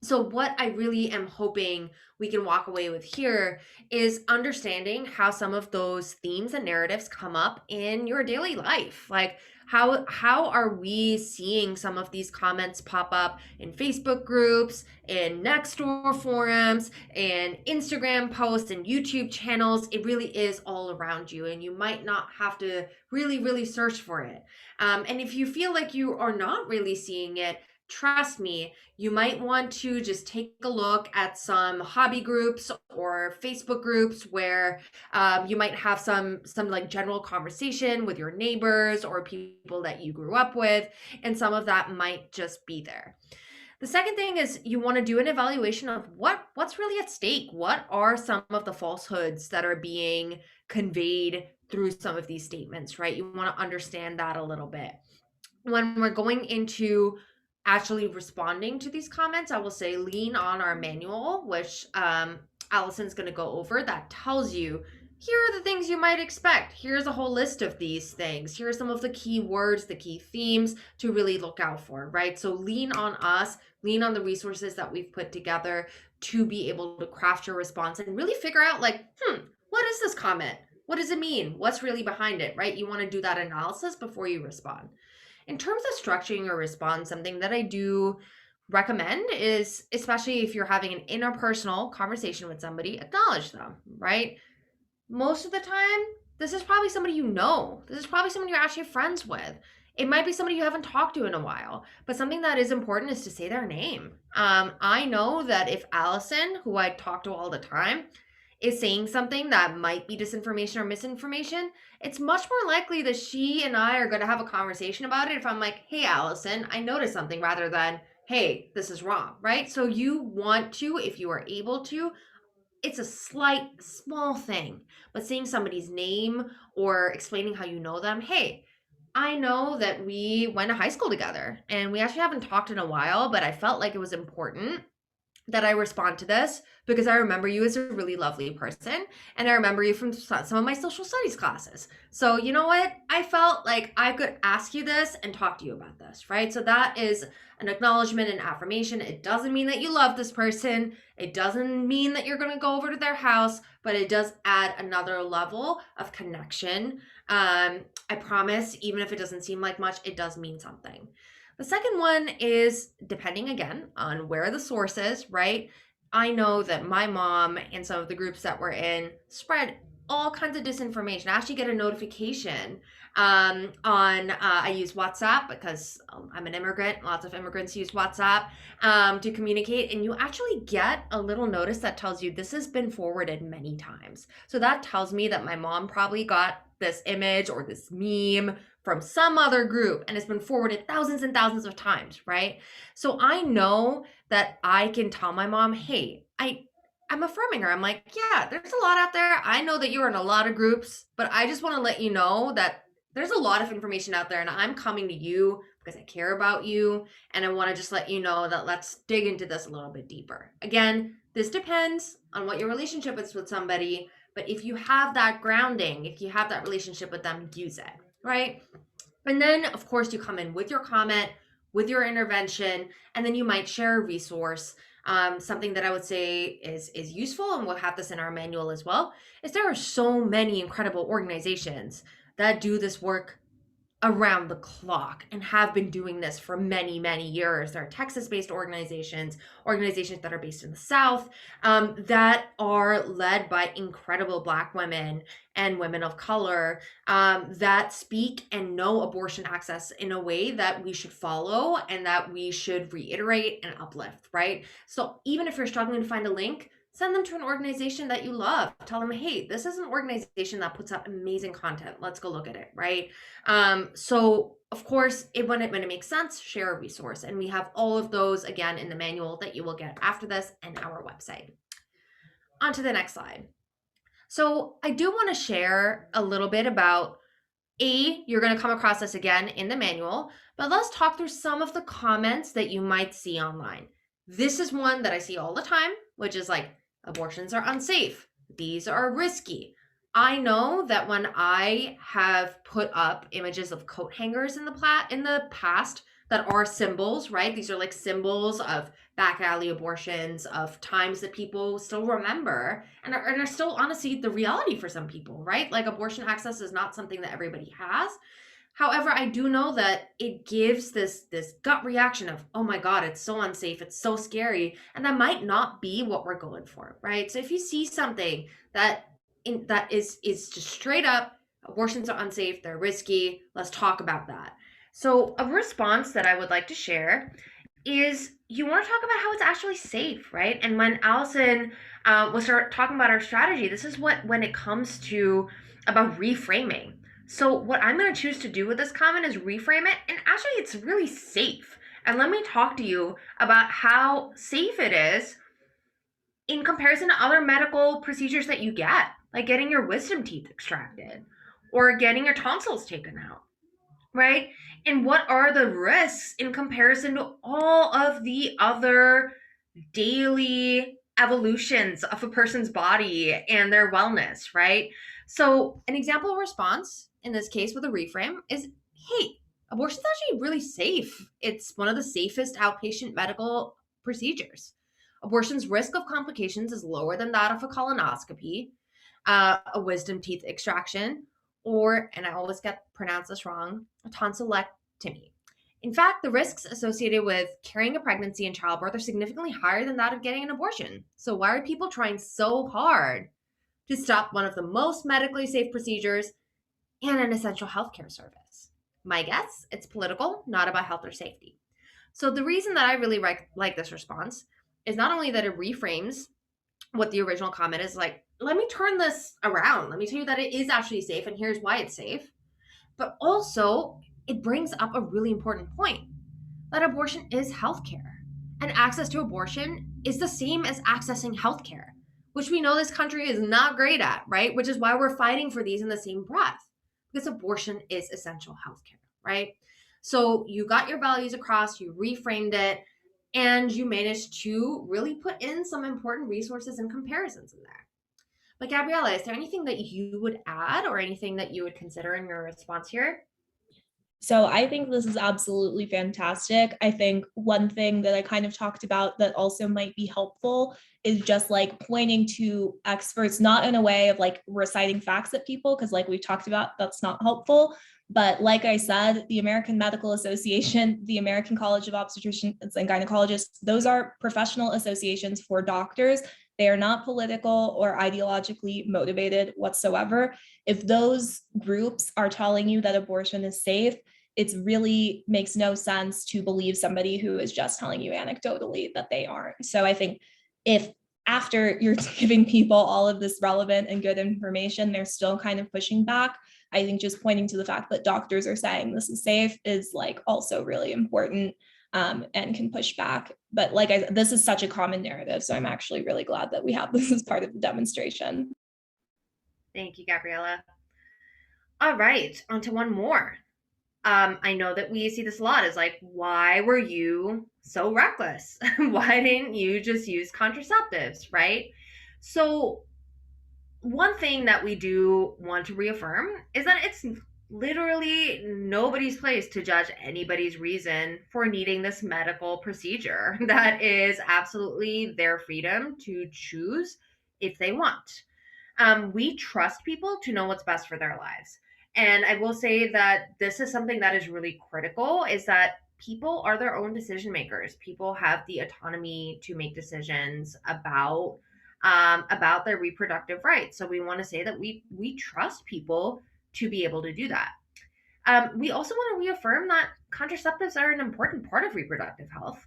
So, what I really am hoping we can walk away with here is understanding how some of those themes and narratives come up in your daily life. Like, how are we seeing some of these comments pop up in Facebook groups, in Nextdoor forums, in Instagram posts, and YouTube channels? It really is all around you, and you might not have to really, really search for it. And if you feel like you are not really seeing it, trust me, you might want to just take a look at some hobby groups or Facebook groups where you might have some like general conversation with your neighbors or people that you grew up with, and some of that might just be there. The second thing is you want to do an evaluation of what's really at stake. What are some of the falsehoods that are being conveyed through some of these statements, right? You want to understand that a little bit. when we're going into actually responding to these comments, I will say lean on our manual, which Allison's going to go over, that tells you here are the things you might expect. Here's a whole list of these things. Here are some of the key words, the key themes to really look out for, right? So lean on us, lean on the resources that we've put together to be able to craft your response and really figure out, like, what is this comment? What does it mean? What's really behind it, right? You want to do that analysis before you respond. In terms of structuring your response, something that I do recommend is, especially if you're having an interpersonal conversation with somebody, acknowledge them, right? Most of the time, this is probably somebody you know. This is probably somebody you're actually friends with. It might be somebody you haven't talked to in a while, but something that is important is to say their name. I know that if Allison, who I talk to all the time, is saying something that might be disinformation or misinformation, it's much more likely that she and I are going to have a conversation about it if I'm like, hey, Allison, I noticed something, rather than, hey, this is wrong, right? So you want to, if you are able to, it's a slight, small thing, but saying somebody's name or explaining how you know them. Hey, I know that we went to high school together and we actually haven't talked in a while, but I felt like it was important that I respond to this because I remember you as a really lovely person and I remember you from some of my social studies classes. So, you know what? I felt like I could ask you this and talk to you about this, right? So, that is an acknowledgement and affirmation. It doesn't mean that you love this person, it doesn't mean that you're going to go over to their house, but it does add another level of connection. I promise, even if it doesn't seem like much, it does mean something. The second one is depending again on where the source is, right? I know that my mom and some of the groups that we're in spread all kinds of disinformation. I actually get a notification I use WhatsApp because I'm an immigrant. Lots of immigrants use WhatsApp to communicate, and you actually get a little notice that tells you this has been forwarded many times. So that tells me that my mom probably got this image or this meme from some other group and it's been forwarded thousands and thousands of times, right? So I know that I can tell my mom, hey, I'm affirming her. I'm like, yeah, there's a lot out there. I know that you're in a lot of groups, but I just want to let you know that there's a lot of information out there and I'm coming to you because I care about you and I want to just let you know that let's dig into this a little bit deeper. Again, this depends on what your relationship is with somebody, but if you have that grounding, if you have that relationship with them, use it, right? And then, of course, you come in with your comment, with your intervention, and then you might share a resource. Something that I would say is useful, and we'll have this in our manual as well, is there are so many incredible organizations that do this work around the clock and have been doing this for many, many years. There are Texas based organizations that are based in the South, that are led by incredible Black women and women of color, that speak and know abortion access in a way that we should follow and that we should reiterate and uplift, right? So even if you're struggling to find a link, send them to an organization that you love. Tell them, hey, this is an organization that puts out amazing content. Let's go look at it, right? So of course, when it makes sense, share a resource. And we have all of those again in the manual that you will get after this and our website. On to the next slide. So I do want to share a little bit about you're going to come across this again in the manual, but let's talk through some of the comments that you might see online. This is one that I see all the time, which is like, abortions are unsafe. These are risky. I know that when I have put up images of coat hangers in the past that are symbols, right? These are like symbols of back alley abortions, of times that people still remember and are still honestly the reality for some people, right? Like abortion access is not something that everybody has. However, I do know that it gives this gut reaction of, oh my God, it's so unsafe, it's so scary, and that might not be what we're going for, right? So if you see something that is just straight up, abortions are unsafe, they're risky, let's talk about that. So a response that I would like to share is you want to talk about how it's actually safe, right? And when Allison was talking about our strategy, this is what when it comes to about reframing. So what I'm going to choose to do with this comment is reframe it, and actually it's really safe. And let me talk to you about how safe it is in comparison to other medical procedures that you get, like getting your wisdom teeth extracted or getting your tonsils taken out, right? And what are the risks in comparison to all of the other daily evolutions of a person's body and their wellness, right? So, an example response in this case with a reframe is, hey, abortion's actually really safe. It's one of the safest outpatient medical procedures. Abortion's risk of complications is lower than that of a colonoscopy, a wisdom teeth extraction, or, and I always get pronounced this wrong, a tonsillectomy. In fact, the risks associated with carrying a pregnancy and childbirth are significantly higher than that of getting an abortion. So, why are people trying so hard to stop one of the most medically safe procedures and an essential healthcare service? My guess, it's political, not about health or safety. So, the reason that I really like this response is not only that it reframes what the original comment is like, let me turn this around. Let me tell you that it is actually safe, and here's why it's safe. But also, it brings up a really important point that abortion is healthcare. And access to abortion is the same as accessing healthcare, which we know this country is not great at, right? Which is why we're fighting for these in the same breath, because abortion is essential healthcare, right? So you got your values across, you reframed it, and you managed to really put in some important resources and comparisons in there. But Gabriella, is there anything that you would add or anything that you would consider in your response here? So I think this is absolutely fantastic. I think one thing that I kind of talked about that also might be helpful is just like pointing to experts, not in a way of like reciting facts at people, because like we talked about, that's not helpful. But like I said, the American Medical Association, the American College of Obstetricians and Gynecologists, those are professional associations for doctors. They are not political or ideologically motivated whatsoever. If those groups are telling you that abortion is safe, it really makes no sense to believe somebody who is just telling you anecdotally that they aren't. So I think if after you're giving people all of this relevant and good information, they're still kind of pushing back, I think just pointing to the fact that doctors are saying this is safe is like also really important, and can push back. But this is such a common narrative. So I'm actually really glad that we have this as part of the demonstration. Thank you, Gabriella. All right, on to one more. I know that we see this a lot is like, why were you so reckless? Why didn't you just use contraceptives, right? So, one thing that we do want to reaffirm is that it's literally nobody's place to judge anybody's reason for needing this medical procedure. That is absolutely their freedom to choose if they want. We trust people to know what's best for their lives. And I will say that this is something that is really critical is that people are their own decision makers. People have the autonomy to make decisions about their reproductive rights. So we want to say that we trust people to be able to do that. We also want to reaffirm that contraceptives are an important part of reproductive health,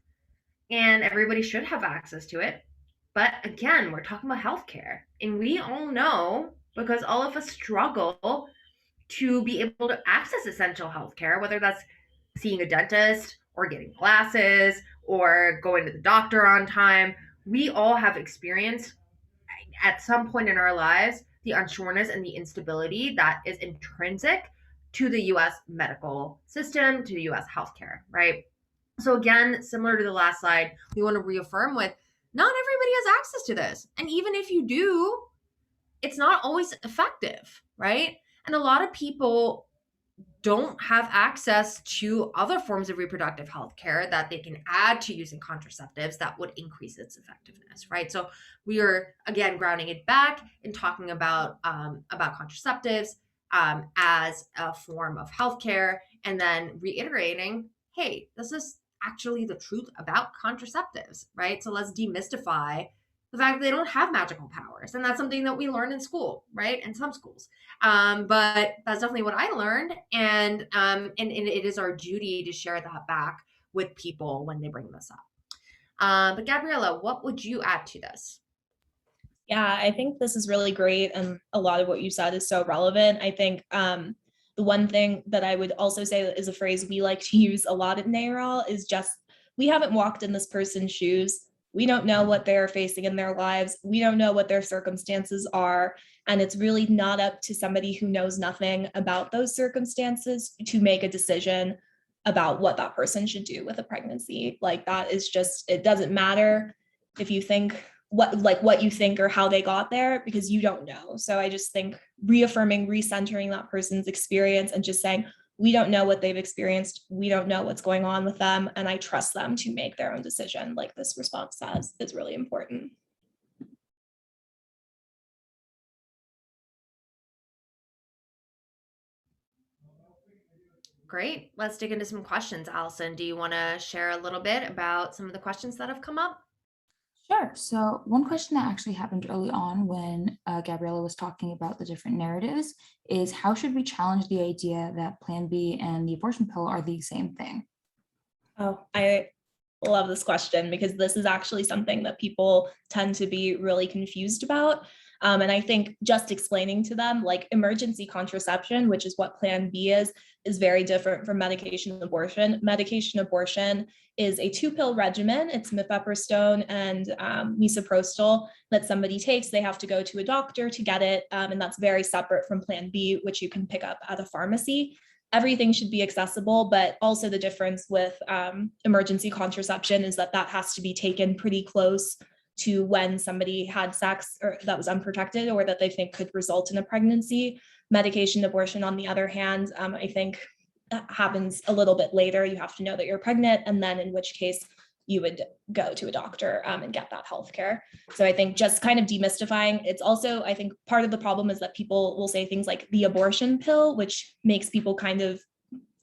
and everybody should have access to it. But again, we're talking about healthcare, and we all know because all of us struggle to be able to access essential healthcare, whether that's seeing a dentist or getting glasses or going to the doctor on time. We all have experienced at some point in our lives the unsureness and the instability that is intrinsic to the US medical system, to the US healthcare, right? So, again, similar to the last slide, we want to reaffirm with not everybody has access to this. And even if you do, it's not always effective, right? And a lot of people don't have access to other forms of reproductive health care that they can add to using contraceptives that would increase its effectiveness, right? So we are again grounding it back and talking about contraceptives as a form of healthcare, and then reiterating, hey, this is actually the truth about contraceptives, right? So let's demystify the fact that they don't have magical powers, and that's something that we learn in school, right? In some schools, but that's definitely what I learned, and it is our duty to share that back with people when they bring this up. But Gabriella, what would you add to this? Yeah, I think this is really great. And a lot of what you said is so relevant. I think the one thing that I would also say is a phrase we like to use a lot at NARAL is just, we haven't walked in this person's shoes. We don't know what they're facing in their lives. We don't know what their circumstances are. And it's really not up to somebody who knows nothing about those circumstances to make a decision about what that person should do with a pregnancy. Like that is just, it doesn't matter if you think what you think or how they got there, because you don't know. So I just think reaffirming, recentering that person's experience and just saying, we don't know what they've experienced. We don't know what's going on with them. And I trust them to make their own decision, like this response says, is really important. Great. Let's dig into some questions. Allison, do you want to share a little bit about some of the questions that have come up? Sure. So one question that actually happened early on when Gabriella was talking about the different narratives is how should we challenge the idea that Plan B and the abortion pill are the same thing? Oh, I love this question because this is actually something that people tend to be really confused about. And I think just explaining to them, like emergency contraception, which is what Plan B is very different from medication abortion. Medication abortion is a 2-pill regimen. It's mifepristone and misoprostol that somebody takes. They have to go to a doctor to get it. And that's very separate from Plan B, which you can pick up at a pharmacy. Everything should be accessible, but also the difference with emergency contraception is that that has to be taken pretty close to when somebody had sex or that was unprotected or that they think could result in a pregnancy. Medication abortion, on the other hand, I think that happens a little bit later. You have to know that you're pregnant, and then in which case you would go to a doctor and get that health care. So I think just kind of demystifying. It's also, I think part of the problem is that people will say things like the abortion pill, which makes people kind of,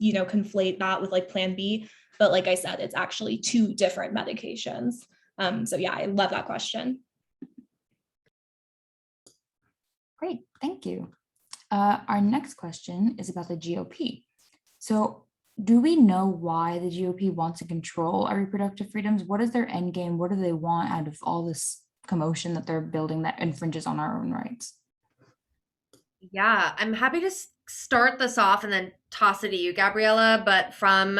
conflate that with like Plan B. But like I said, it's actually 2 different medications. So yeah, I love that question. Great, thank you. Our next question is about the GOP. So do we know why the GOP wants to control our reproductive freedoms? What is their end game? What do they want out of all this commotion that they're building that infringes on our own rights? Yeah, I'm happy to start this off and then toss it to you, Gabriella. But from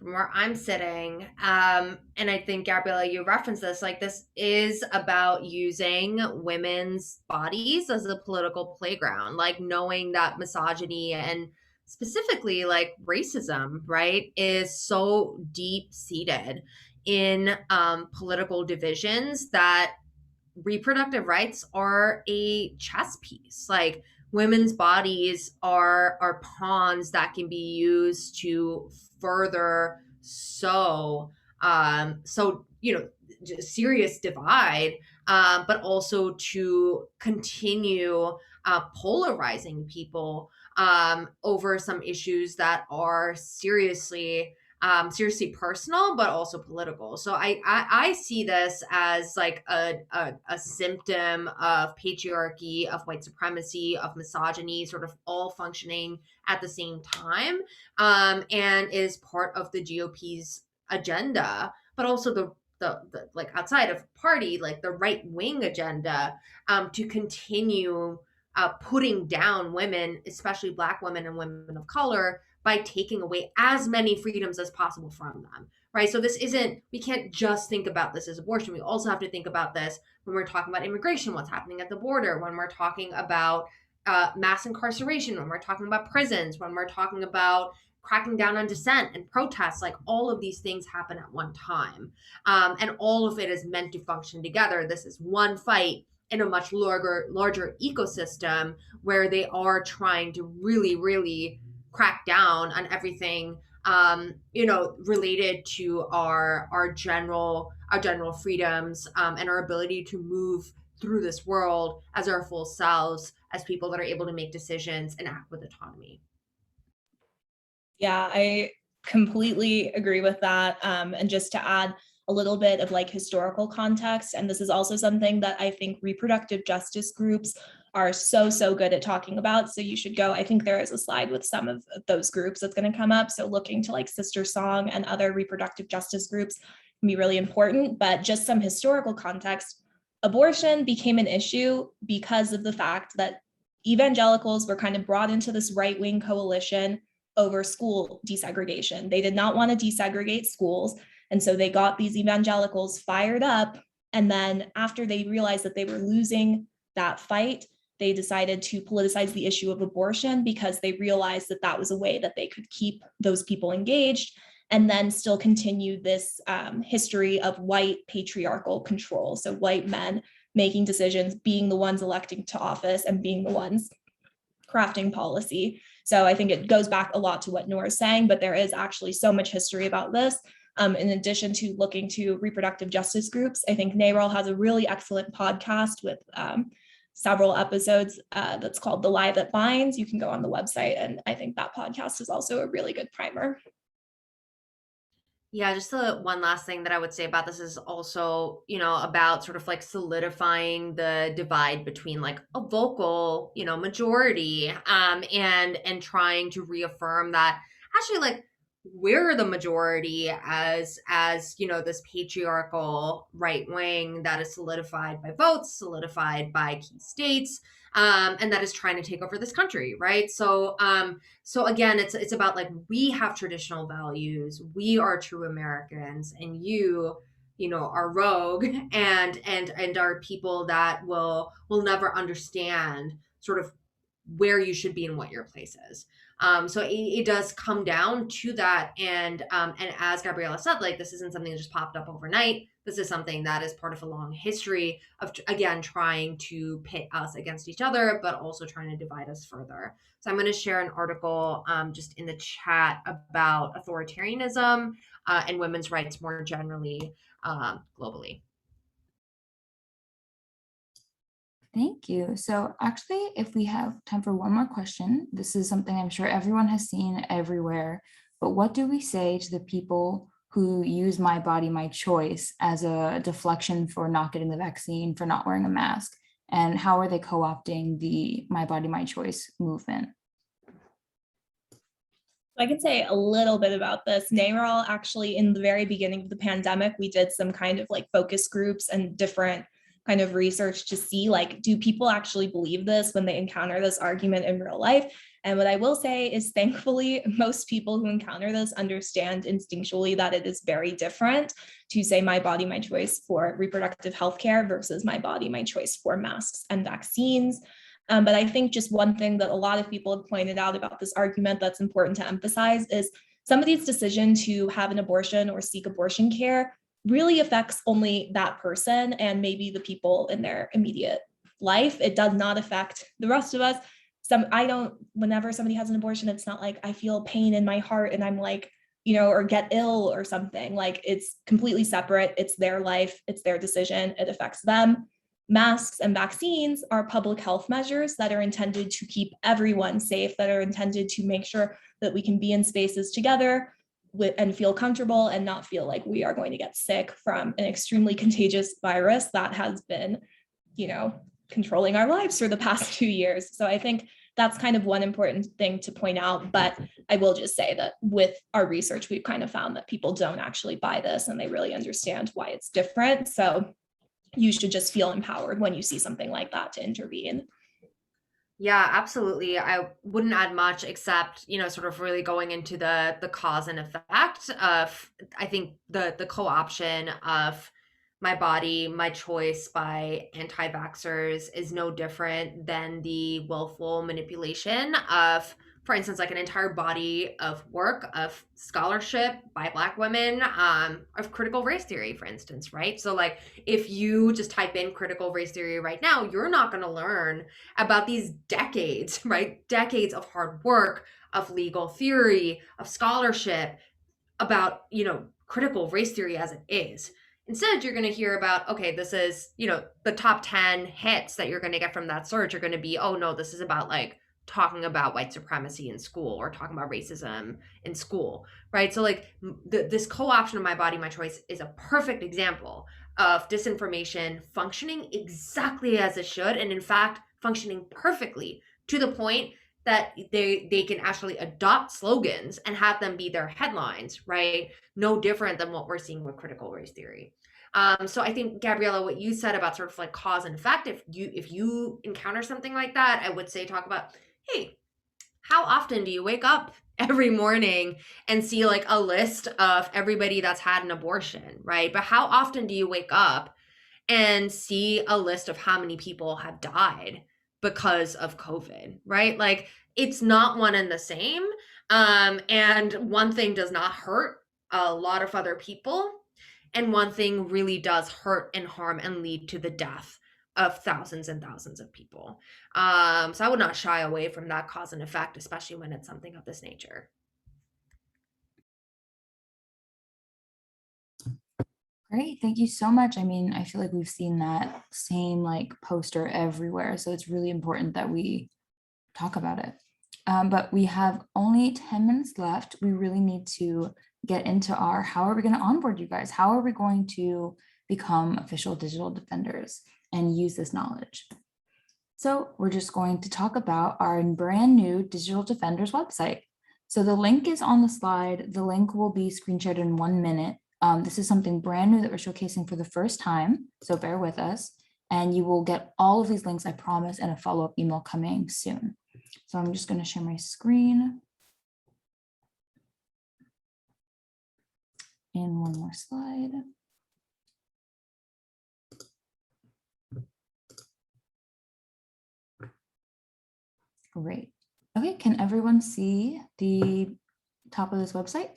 where I'm sitting, and I think Gabriella, you referenced this. Like, this is about using women's bodies as a political playground. Like, knowing that misogyny and specifically like racism, right, is so deep seated in political divisions that reproductive rights are a chess piece. Like, women's bodies are pawns that can be used to further serious divide, but also to continue polarizing people over some issues that are seriously personal, but also political. So I see this as like a symptom of patriarchy, of white supremacy, of misogyny, sort of all functioning at the same time, and is part of the GOP's agenda, but also the like outside of party, like the right wing agenda, to continue putting down women, especially Black women and women of color, by taking away as many freedoms as possible from them, right? So we can't just think about this as abortion. We also have to think about this when we're talking about immigration, what's happening at the border, when we're talking about mass incarceration, when we're talking about prisons, when we're talking about cracking down on dissent and protests. Like, all of these things happen at one time. And all of it is meant to function together. This is one fight in a much larger ecosystem where they are trying to really, really crack down on everything related to our general freedoms, and our ability to move through this world as our full selves, as people that are able to make decisions and act with autonomy. Yeah, I completely agree with that. And just to add a little bit of like historical context, and this is also something that I think reproductive justice groups are so good at talking about. So you should go, I think there is a slide with some of those groups that's going to come up. So looking to like Sister Song and other reproductive justice groups can be really important. But just some historical context, abortion became an issue because of the fact that evangelicals were kind of brought into this right-wing coalition over school desegregation. They did not want to desegregate schools. And so they got these evangelicals fired up. And then after they realized that they were losing that fight, they decided to politicize the issue of abortion because they realized that that was a way that they could keep those people engaged and then still continue this history of white patriarchal control. So white men making decisions, being the ones electing to office and being the ones crafting policy. So I think it goes back a lot to what Noor is saying, but there is actually so much history about this. In addition to looking to reproductive justice groups, I think NARAL has a really excellent podcast with several episodes that's called The Lie That Binds. You can go on the website, and I think that podcast is also a really good primer. Yeah, just the one last thing that I would say about this is also, about sort of like solidifying the divide between like a vocal, majority, and trying to reaffirm that actually like we're the majority as this patriarchal right wing that is solidified by votes, solidified by key states, and that is trying to take over this country, right? So again, it's about like we have traditional values, we are true Americans, and are rogue and are people that will never understand sort of where you should be and what your place is. So it does come down to that, and as Gabriella said, like this isn't something that just popped up overnight. This is something that is part of a long history of again trying to pit us against each other, but also trying to divide us further. So I'm going to share an article just in the chat about authoritarianism and women's rights more generally globally. Thank you. So actually, if we have time for one more question, this is something I'm sure everyone has seen everywhere, but what do we say to the people who use my body, my choice as a deflection for not getting the vaccine, for not wearing a mask? And how are they co-opting the my body, my choice movement? I can say a little bit about this. NARAL actually, in the very beginning of the pandemic, we did some kind of like focus groups and different kind of research to see like, do people actually believe this when they encounter this argument in real life? And what I will say is thankfully, most people who encounter this understand instinctually that it is very different to say my body, my choice for reproductive health care versus my body, my choice for masks and vaccines. But I think just one thing that a lot of people have pointed out about this argument that's important to emphasize is somebody's decision to have an abortion or seek abortion care really affects only that person and maybe the people in their immediate life. It does not affect the rest of us. Whenever somebody has an abortion, it's not like I feel pain in my heart and I'm like, or get ill or something. Like it's completely separate. It's their life, it's their decision, it affects them. Masks and vaccines are public health measures that are intended to keep everyone safe, that are intended to make sure that we can be in spaces together and feel comfortable and not feel like we are going to get sick from an extremely contagious virus that has been, controlling our lives for the past 2 years. So I think that's kind of one important thing to point out. But I will just say that with our research, we've kind of found that people don't actually buy this and they really understand why it's different. So you should just feel empowered when you see something like that to intervene. Yeah, absolutely. I wouldn't add much except, sort of really going into the cause and effect of I think the co-option of my body, my choice by anti-vaxxers is no different than the willful manipulation of, for instance, like an entire body of work, of scholarship by Black women, of critical race theory, for instance, right? So, like, if you just type in critical race theory right now, you're not going to learn about these decades, right? Decades of hard work, of legal theory, of scholarship about, critical race theory as it is. Instead, you're going to hear about, okay, this is, the top 10 hits that you're going to get from that search are going to be, oh no, this is about like talking about white supremacy in school or talking about racism in school, right? So like this co-option of my body, my choice is a perfect example of disinformation functioning exactly as it should. And in fact, functioning perfectly to the point that they can actually adopt slogans and have them be their headlines, right? No different than what we're seeing with critical race theory. So I think, Gabriella, what you said about sort of like cause and effect, if you encounter something like that, I would say talk about, hey, how often do you wake up every morning and see like a list of everybody that's had an abortion, right? But how often do you wake up and see a list of how many people have died because of COVID, right? Like it's not one and the same. And one thing does not hurt a lot of other people. And one thing really does hurt and harm and lead to the death of thousands and thousands of people. So I would not shy away from that cause and effect, especially when it's something of this nature. Great, thank you so much. I mean, I feel like we've seen that same like poster everywhere, so it's really important that we talk about it. But we have only 10 minutes left. We really need to get into our, how are we going to onboard you guys? How are we going to become official digital defenders and use this knowledge? So we're just going to talk about our brand new Digital Defenders website. So the link is on the slide. The link will be screen shared in 1 minute. This is something brand new that we're showcasing for the first time, so bear with us. And you will get all of these links, I promise, and a follow-up email coming soon. So I'm just going to share my screen. And one more slide. Great. Okay, can everyone see the top of this website?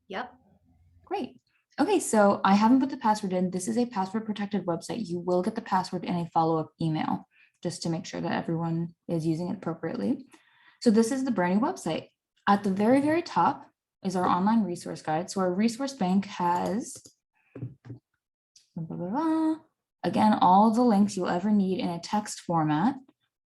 Yep. Great. Okay, so I haven't put the password in. This is a password protected website. You will get the password in a follow-up email just to make sure that everyone is using it appropriately. So this is the brand new website. At the very, very top is our online resource guide. So our resource bank has, again, all the links you'll ever need in a text format,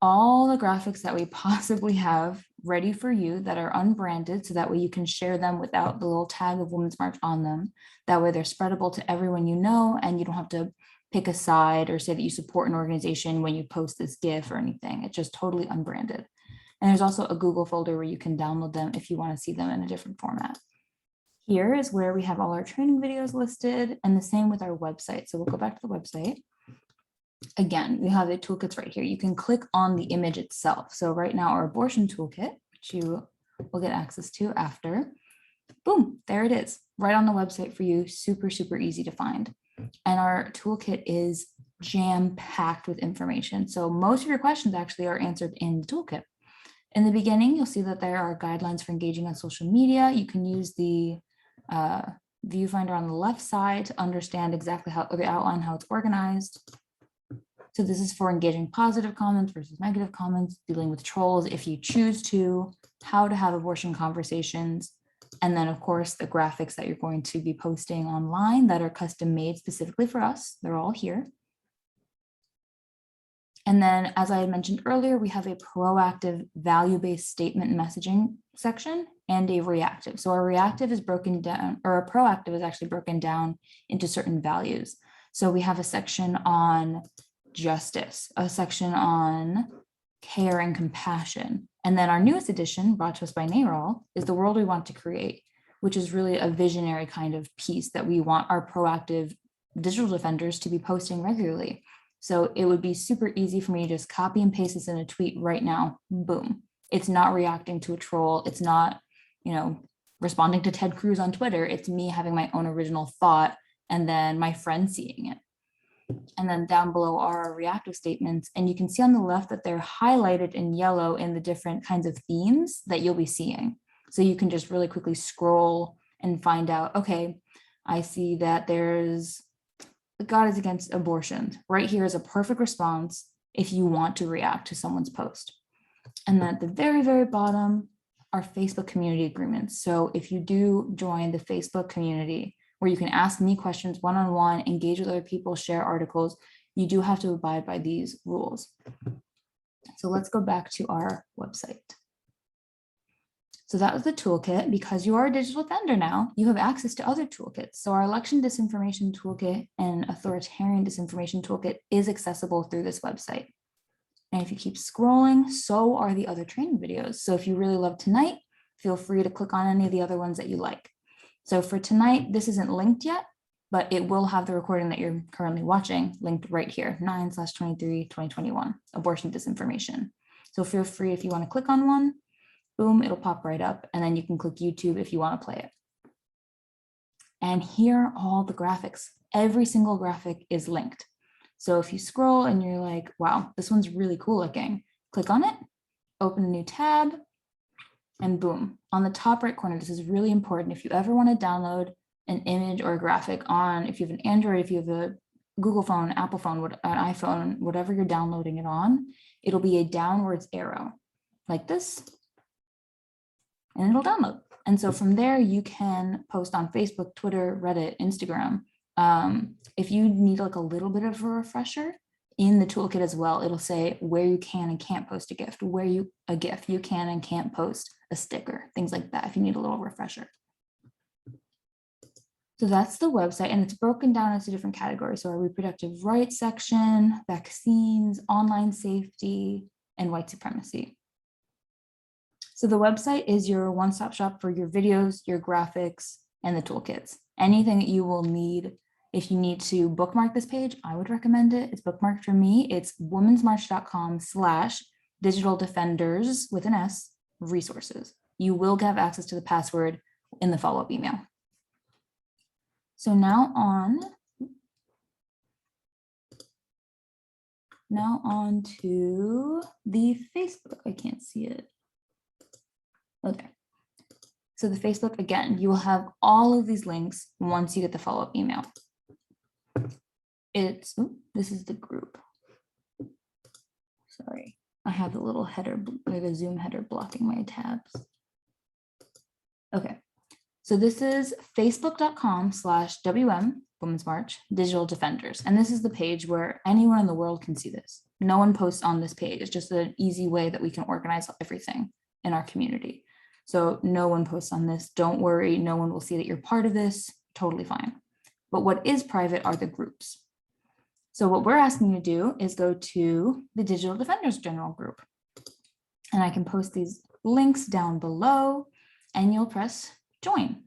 all the graphics that we possibly have ready for you that are unbranded, so that way you can share them without the little tag of Women's March on them. That way they're spreadable to everyone you know, and you don't have to pick a side or say that you support an organization when you post this GIF or anything. It's just totally unbranded. And there's also a Google folder where you can download them if you want to see them in a different format. Here is where we have all our training videos listed, and the same with our website. So we'll go back to the website. Again, we have the toolkits right here. You can click on the image itself. So right now our abortion toolkit, which you will get access to after, boom, there it is, right on the website for you. Super, super easy to find. And our toolkit is jam-packed with information. So most of your questions actually are answered in the toolkit. In the beginning, you'll see that there are guidelines for engaging on social media. You can use the viewfinder on the left side to understand exactly how the outline, how it's organized. So this is for engaging positive comments versus negative comments, dealing with trolls if you choose to, how to have abortion conversations, and then of course the graphics that you're going to be posting online that are custom made specifically for us. They're all here. And then, as I had mentioned earlier, we have a proactive value-based statement messaging section and a reactive. So our reactive is broken down, or our proactive is actually broken down into certain values. So we have a section on justice, a section on care and compassion. And then our newest edition, brought to us by NARAL, is the world we want to create, which is really a visionary kind of piece that we want our proactive digital defenders to be posting regularly. So it would be super easy for me to just copy and paste this in a tweet right now. Boom. It's not reacting to a troll. It's not, responding to Ted Cruz on Twitter. It's me having my own original thought and then my friend seeing it. And then down below are reactive statements. And you can see on the left that they're highlighted in yellow in the different kinds of themes that you'll be seeing. So you can just really quickly scroll and find out, okay, I see that there's God is against abortion. Right here is a perfect response if you want to react to someone's post. And then at the very, very bottom are Facebook community agreements. So if you do join the Facebook community where you can ask me questions one-on-one, engage with other people, share articles, you do have to abide by these rules. So let's go back to our website. So that was the toolkit. Because you are a digital defender now, you have access to other toolkits. So our election disinformation toolkit and authoritarian disinformation toolkit is accessible through this website. And if you keep scrolling, so are the other training videos. So if you really love tonight, feel free to click on any of the other ones that you like. So for tonight, this isn't linked yet, but it will have the recording that you're currently watching linked right here, 9/23/2021, abortion disinformation. So feel free if you want to click on one, boom, it'll pop right up, and then you can click YouTube if you want to play it. And here are all the graphics. every single graphic is linked. So if you scroll and you're like, wow, this one's really cool looking, click on it, open a new tab, and boom, on the top right corner, this is really important. If you ever want to download an image or a graphic on, if you have an Android, if you have a Google phone, Apple phone, an iPhone, whatever you're downloading it on, it'll be a downwards arrow like this, and it'll download. And so from there, you can post on Facebook, Twitter, Reddit, Instagram. If you need like a little bit of a refresher, in the toolkit as well, it'll say where you can and can't post a gift, you can and can't post a sticker, things like that, if you need a little refresher. So that's the website, and it's broken down into different categories. So our reproductive rights section, vaccines, online safety, and white supremacy. So the website is your one-stop shop for your videos, your graphics, and the toolkits. Anything that you will need. If you need to bookmark this page, I would recommend it. It's bookmarked for me. It's womensmarch.com/digitaldefenders with an S resources. You will have access to the password in the follow-up email. So now on to the Facebook. I can't see it. Okay. So the Facebook, again, you will have all of these links once you get the follow-up email. This is the group. Sorry, I have a little header, like a Zoom header blocking my tabs. Okay, so this is facebook.com/WM Women's March Digital Defenders. And this is the page where anyone in the world can see this. No one posts on this page. It's just an easy way that we can organize everything in our community. So no one posts on this. Don't worry, no one will see that you're part of this. Totally fine. But what is private are the groups. So what we're asking you to do is go to the Digital Defenders General Group. And I can post these links down below and you'll press join.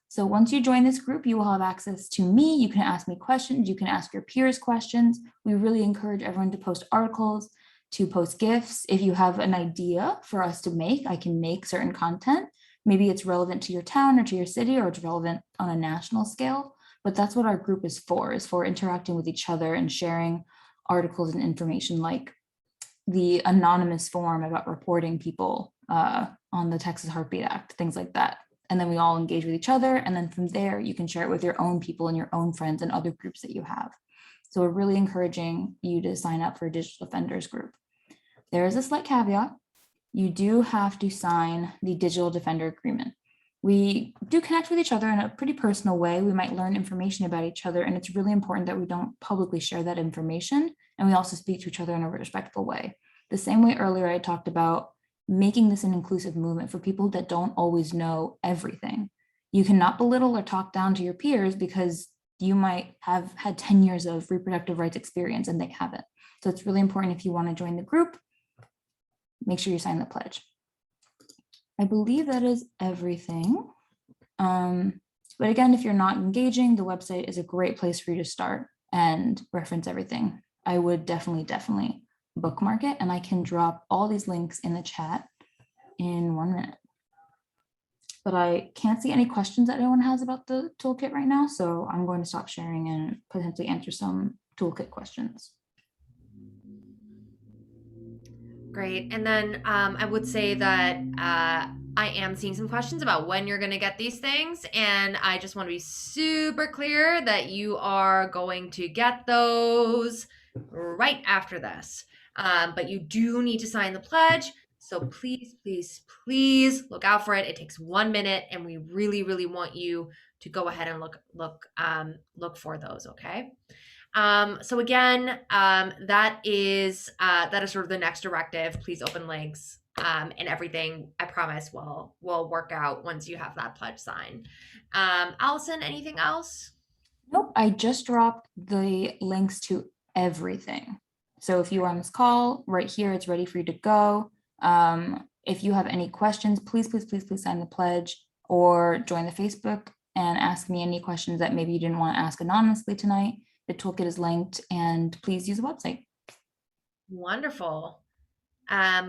So once you join this group, you will have access to me. You can ask me questions. You can ask your peers questions. We really encourage everyone to post articles, to post GIFs. If you have an idea for us to make, I can make certain content. Maybe it's relevant to your town or to your city, or it's relevant on a national scale. But that's what our group is for interacting with each other and sharing articles and information, like the anonymous form about reporting people on the Texas Heartbeat Act, things like that. And then we all engage with each other. And then from there, you can share it with your own people and your own friends and other groups that you have. So we're really encouraging you to sign up for a Digital Defenders group. There is a slight caveat. You do have to sign the Digital Defender Agreement. We do connect with each other in a pretty personal way. We might learn information about each other, and it's really important that we don't publicly share that information. And we also speak to each other in a respectful way. The same way earlier I talked about making this an inclusive movement for people that don't always know everything. You cannot belittle or talk down to your peers because you might have had 10 years of reproductive rights experience and they haven't. So it's really important, if you want to join the group, make sure you sign the pledge. I believe that is everything. But again, if you're not engaging, the website is a great place for you to start and reference everything. I would definitely bookmark it, and I can drop all these links in the chat in 1 minute. But I can't see any questions that anyone has about the toolkit right now, so I'm going to stop sharing and potentially answer some toolkit questions. Great. And then I would say that I am seeing some questions about when you're going to get these things. And I just want to be super clear that you are going to get those right after this. But you do need to sign the pledge. So please look out for it. It takes 1 minute, and we really want you to go ahead and look for those. Okay. So again, that is sort of the next directive. Please open links, and everything, I promise, will work out once you have that pledge signed. Allison, anything else? Nope, I just dropped the links to everything. So if you are on this call right here, it's ready for you to go. If you have any questions, please sign the pledge or join the Facebook and ask me any questions that maybe you didn't want to ask anonymously tonight. The toolkit is linked, and please use the website. Wonderful.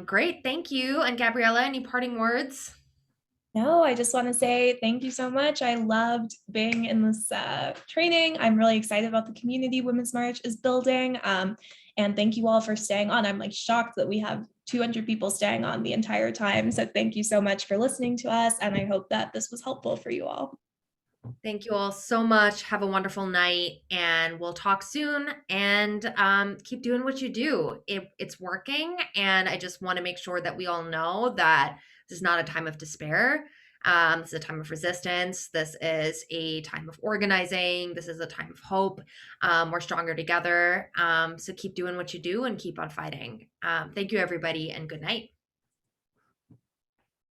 Great. Thank you. And Gabriella, any parting words? No, I just want to say thank you so much. I loved being in this training. I'm really excited about the community Women's March is building. And thank you all for staying on. I'm like shocked that we have 200 people staying on the entire time. So thank you so much for listening to us. And I hope that this was helpful for you all. Thank you all so much. Have a wonderful night, and we'll talk soon. And keep doing what you do. It's working, and I just want to make sure that we all know that this is not a time of despair. This is a time of resistance. This is a time of organizing. This is a time of hope. We're stronger together. So keep doing what you do and keep on fighting. Thank you, everybody, and good night.